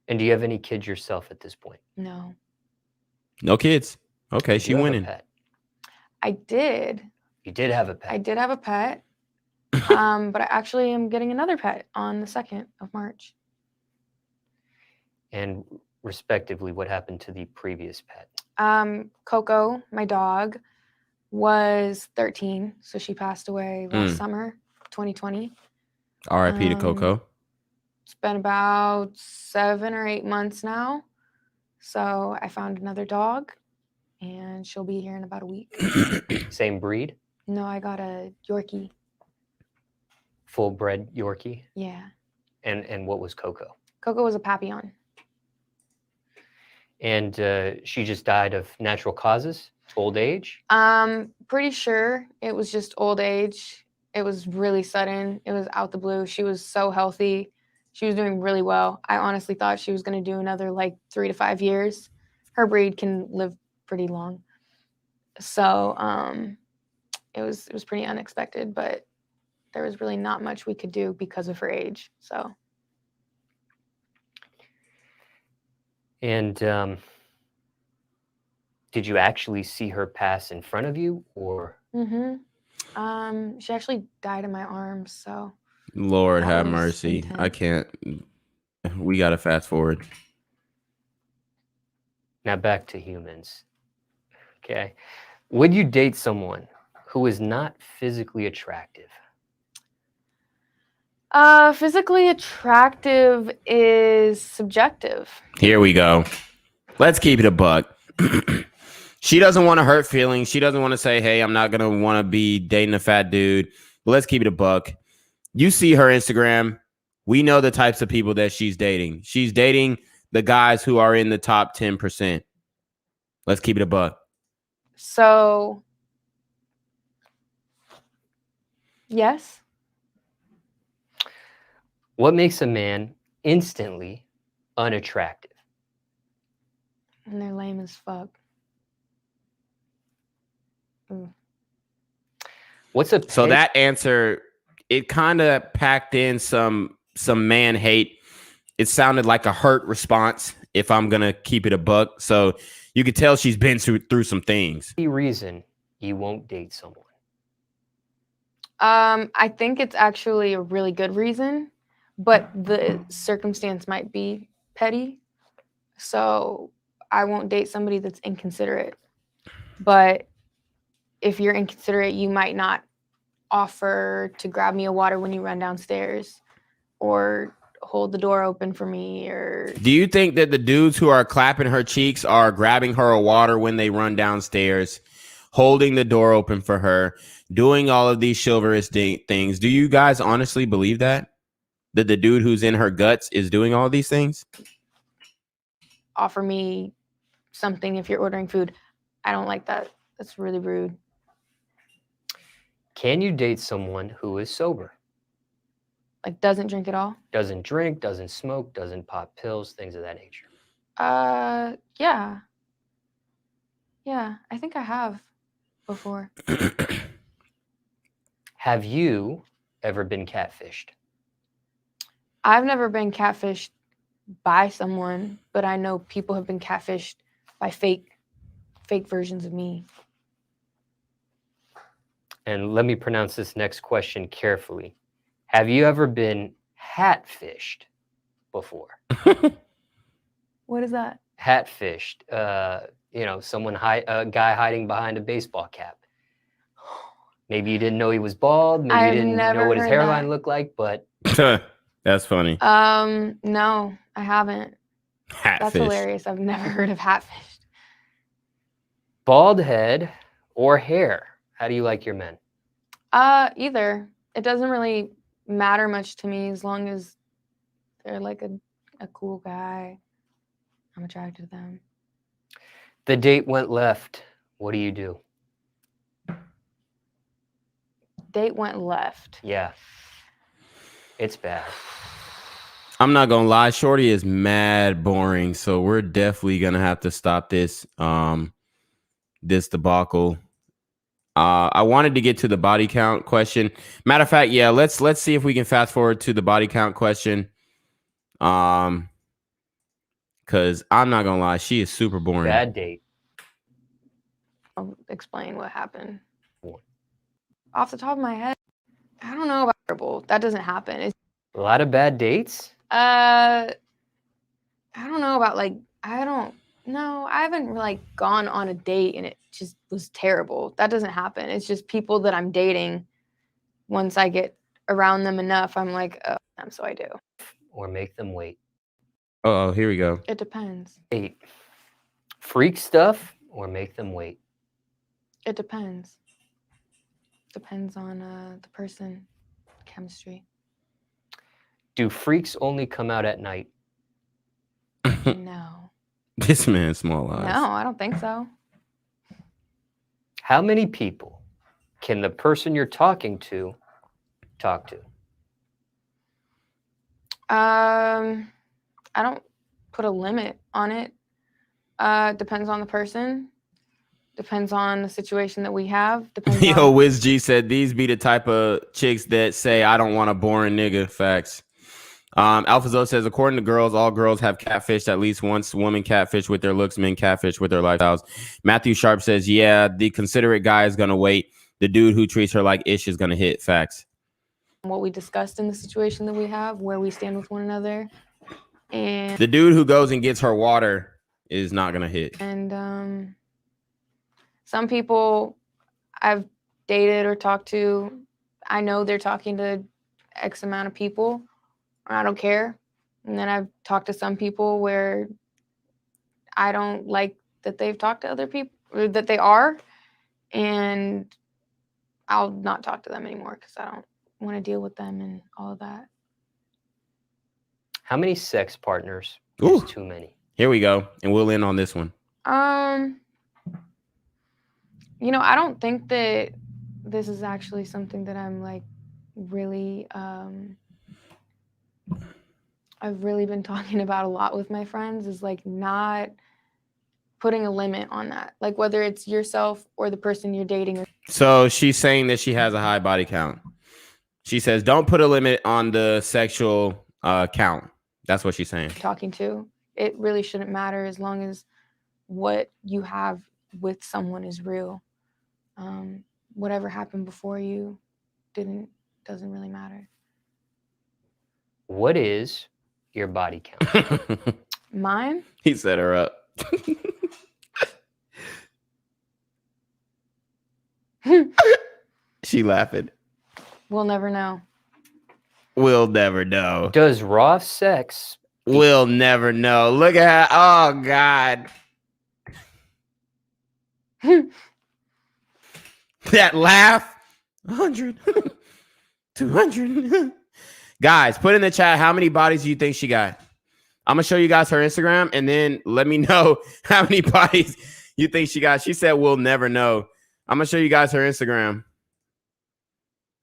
Speaker 2: And do you have any kids yourself at this point?
Speaker 11: No.
Speaker 4: No kids. Okay, she winning.
Speaker 11: I did.
Speaker 2: You did have a pet.
Speaker 11: I did have a pet. But I actually am getting another pet on the 2nd of March.
Speaker 2: And respectively, what happened to the previous pet?
Speaker 11: Coco, my dog, was 13, so she passed away last summer, 2020.
Speaker 4: R.I.P. to Coco.
Speaker 11: It's been about 7 or 8 months now. So I found another dog, and she'll be here in about a week.
Speaker 2: Same breed?
Speaker 11: No, I got a Yorkie.
Speaker 2: Full bred Yorkie?
Speaker 11: Yeah.
Speaker 2: And what was Coco?
Speaker 11: Coco was a Papillon.
Speaker 2: And she just died of natural causes? Old age?
Speaker 11: Pretty sure it was just old age. It was really sudden. It was out the blue. She was so healthy. She was doing really well. I honestly thought she was going to do another like 3 to 5 years. Her breed can live pretty long. So it was pretty unexpected, but there was really not much we could do because of her age. So.
Speaker 2: And did you actually see her pass in front of you, or?
Speaker 11: She actually died in my arms, so.
Speaker 4: Lord
Speaker 11: that
Speaker 4: have
Speaker 11: was
Speaker 4: mercy.
Speaker 11: intense.
Speaker 4: I can't. We got to fast forward.
Speaker 2: Now back to humans. Okay. Would you date someone who is not physically attractive?
Speaker 11: Physically attractive is subjective.
Speaker 4: Here we go. Let's keep it a buck. She doesn't want to hurt feelings. She doesn't want to say, hey, I'm not going to want to be dating a fat dude. But let's keep it a buck. You see her Instagram. We know the types of people that she's dating. She's dating the guys who are in the top 10%. Let's keep it a buck.
Speaker 11: So, yes.
Speaker 2: What makes a man instantly unattractive?
Speaker 11: And they're lame as fuck.
Speaker 2: What's a
Speaker 4: So that answer, it kind of packed in some man hate. It sounded like a hurt response, if I'm going to keep it a buck. So you could tell she's been through some things.
Speaker 2: The reason you won't date someone?
Speaker 11: I think it's actually a really good reason, but the circumstance might be petty. So I won't date somebody that's inconsiderate. But if you're inconsiderate, you might not offer to grab me a water when you run downstairs or hold the door open for me. Or
Speaker 4: Do you think that the dudes who are clapping her cheeks are grabbing her a water when they run downstairs, holding the door open for her, doing all of these chivalrous things? Do you guys honestly believe that the dude who's in her guts is doing all these things?
Speaker 11: offer me something if you're ordering food. I don't like that. That's really rude.
Speaker 2: Can you date someone who is sober?
Speaker 11: Like doesn't drink at all?
Speaker 2: Doesn't drink, doesn't smoke, doesn't pop pills, things of that nature.
Speaker 11: Yeah. Yeah, I think I have before.
Speaker 2: Have you ever been catfished?
Speaker 11: I've never been catfished by someone, but I know people have been catfished by fake versions of me.
Speaker 2: And let me pronounce this next question carefully. Have you ever been hatfished before?
Speaker 11: What is that?
Speaker 2: Hatfished. You know, a guy hiding behind a baseball cap. Maybe you didn't know he was bald. Maybe you didn't know what his hairline looked like, but
Speaker 4: that's funny.
Speaker 11: No, I haven't.
Speaker 4: Hatfish.
Speaker 11: That's hilarious. I've never heard of hatfished.
Speaker 2: Bald head or hair? How do you like your men?
Speaker 11: Either. It doesn't really matter much to me as long as they're like a cool guy. I'm attracted to them.
Speaker 2: The date went left. What do you do?
Speaker 11: Date went left.
Speaker 2: Yeah. It's bad.
Speaker 4: I'm not gonna lie, Shorty is mad boring, so we're definitely gonna have to stop this this debacle. I wanted to get to the body count question. Matter of fact, yeah, let's see if we can fast forward to the body count question. Because I'm not gonna lie, she is super boring.
Speaker 2: Bad date.
Speaker 11: I'll explain what happened. Off the top of my head, I don't know about terrible. That doesn't happen. It's,
Speaker 2: A lot of bad dates?
Speaker 11: I don't know about I haven't like gone on a date and it just was terrible. That doesn't happen. It's just people that I'm dating. Once I get around them enough, I'm like, oh, so I do.
Speaker 2: Or make them wait.
Speaker 4: Oh, here we go.
Speaker 11: It depends.
Speaker 2: 8. Freak stuff or make them wait.
Speaker 11: It depends. Depends on the person, chemistry.
Speaker 2: Do freaks only come out at night?
Speaker 11: No.
Speaker 4: This man's small eyes.
Speaker 11: No, I don't think so.
Speaker 2: How many people can the person you're talking to talk to?
Speaker 11: I don't put a limit on it. Depends on the person. Depends on the situation that we have. Depends
Speaker 4: Yo,
Speaker 11: on
Speaker 4: Wiz G said these be the type of chicks that say, I don't want a boring nigga. Facts. Alphazo says, according to girls, all girls have catfished at least once. Women catfish with their looks, men catfish with their lifestyles. Matthew Sharp says, yeah, the considerate guy is going to wait. The dude who treats her like ish is going to hit. Facts.
Speaker 11: what we discussed in the situation that we have, where we stand with one another. And
Speaker 4: the dude who goes and gets her water is not going to hit.
Speaker 11: And some people I've dated or talked to, I know they're talking to X amount of people. I don't care. And then I've talked to some people where I don't like that they've talked to other people, or that they are, and I'll not talk to them anymore because I don't want to deal with them and all of that.
Speaker 2: How many sex partners
Speaker 4: Ooh.
Speaker 2: is too many?
Speaker 4: Here we go. And we'll end on this one.
Speaker 11: You know, I don't think that this is actually something that I'm like really, I've really been talking about a lot with my friends, is like not putting a limit on that. Like whether it's yourself or the person you're dating.
Speaker 4: So she's saying that she has a high body count. She says, don't put a limit on the sexual count. That's what she's saying.
Speaker 11: Talking to, it really shouldn't matter as long as what you have with someone is real. Whatever happened before you doesn't really matter.
Speaker 2: What is your body count?
Speaker 11: Mine?
Speaker 4: He set her up. She laughing.
Speaker 11: We'll never know.
Speaker 4: We'll never know.
Speaker 2: Does raw sex?
Speaker 4: We'll never know. Look at her. Oh, God. That laugh. 100. 200. Guys, put in the chat how many bodies do you think she got? I'm going to show you guys her Instagram, and then let me know how many bodies you think she got. She said we'll never know. I'm going to show you guys her Instagram.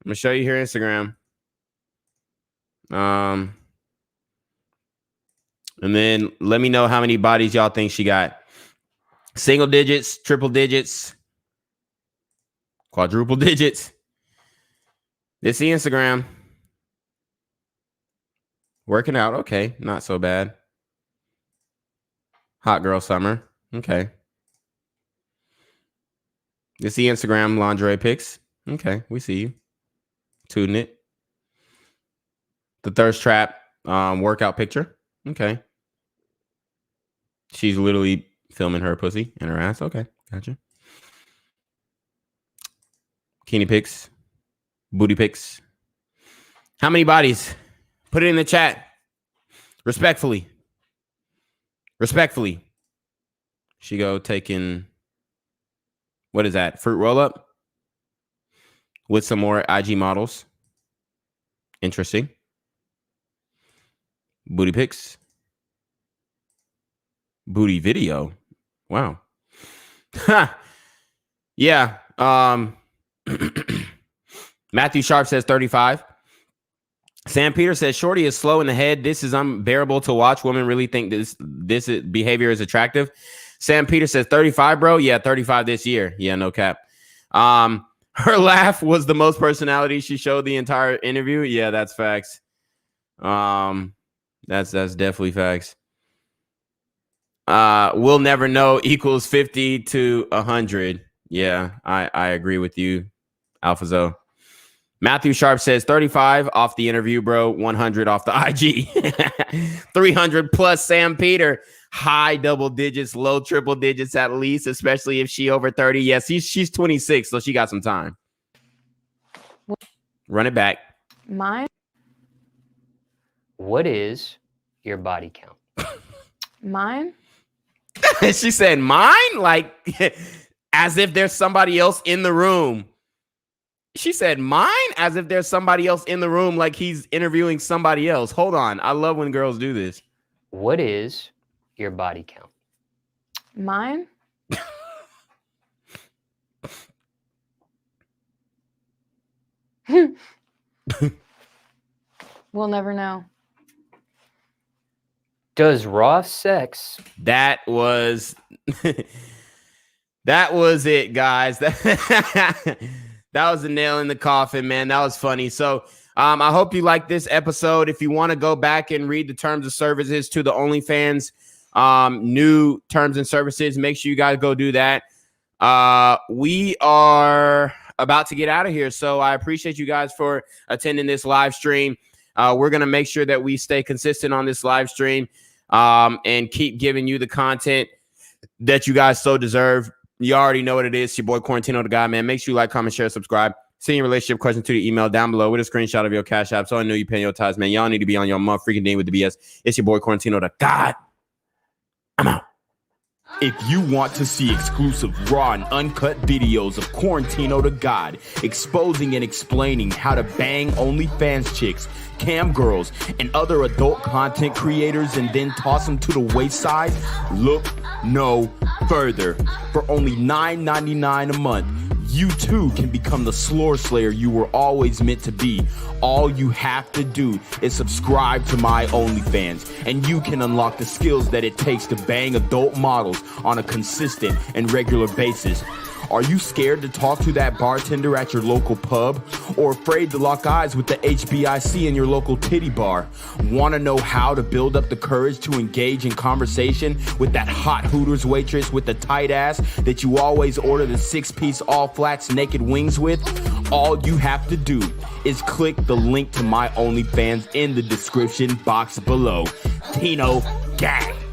Speaker 4: I'm going to show you her Instagram. And then let me know how many bodies y'all think she got. Single digits, triple digits, quadruple digits. This is the Instagram. Working out. Okay. Not so bad. Hot girl summer. Okay. This is the Instagram lingerie pics. Okay. We see you. Tooting it. The thirst trap workout picture. Okay. She's literally filming her pussy and her ass. Okay. Gotcha. Bikini pics. Booty pics. How many bodies? Put it in the chat. Respectfully. Respectfully. She go taking, what is that? Fruit roll up? With some more IG models. Interesting. Booty pics. Booty video. Wow. Yeah. Matthew Sharp says 35. Sam Peter says shorty is slow in the head. This is unbearable to watch. Women really think this behavior is attractive. Sam Peter says 35, bro. Yeah, 35 this year. Yeah, no cap. Her laugh was the most personality she showed the entire interview. Yeah, that's facts. That's definitely facts. We'll never know equals 50 to 100. Yeah, I agree with you, Alphazo. Matthew Sharp says 35 off the interview, bro. 100 off the IG. 300 plus Sam Peter. High double digits, low triple digits at least, especially if she over 30. Yes, she's 26, so she got some time. Run it back.
Speaker 11: Mine?
Speaker 2: What is your body count?
Speaker 11: Mine?
Speaker 4: She said mine? Like, as if there's somebody else in the room. She said mine as if there's somebody else in the room, like he's interviewing somebody else. Hold on. I love when girls do this.
Speaker 2: What is your body count?
Speaker 11: Mine? We'll never know.
Speaker 2: does raw sex.
Speaker 4: That was that was it, guys. That was a nail in the coffin, man. That was funny. So I hope you like this episode. If you want to go back and read the terms of services to the OnlyFans new terms and services, make sure you guys go do that. We are about to get out of here, so I appreciate you guys for attending this live stream. We're going to make sure that we stay consistent on this live stream and keep giving you the content that you guys so deserve. You already know what it is. It's your boy Quarantino Da GAWD, man. Make sure you like, comment, share, subscribe. Send your relationship question to the email down below with a screenshot of your Cash App so I know you paying your tithes, man. Y'all need to be on your month freaking day with the BS. It's your boy Quarantino Da GAWD. I'm out.
Speaker 1: If you want to see exclusive raw and uncut videos of Quarantino Da GAWD exposing and explaining how to bang OnlyFans chicks, cam girls, and other adult content creators and then toss them to the wayside, look no further. For only $9.99 a month, you too can become the Slore Slayer you were always meant to be. All you have to do is subscribe to my OnlyFans, and you can unlock the skills that it takes to bang adult models on a consistent and regular basis. Are you scared to talk to that bartender at your local pub? Or afraid to lock eyes with the HBIC in your local titty bar? Want to know how to build up the courage to engage in conversation with that hot Hooters waitress with the tight ass that you always order the 6-piece all flats naked wings with? All you have to do is click the link to my OnlyFans in the description box below. Tino Gang.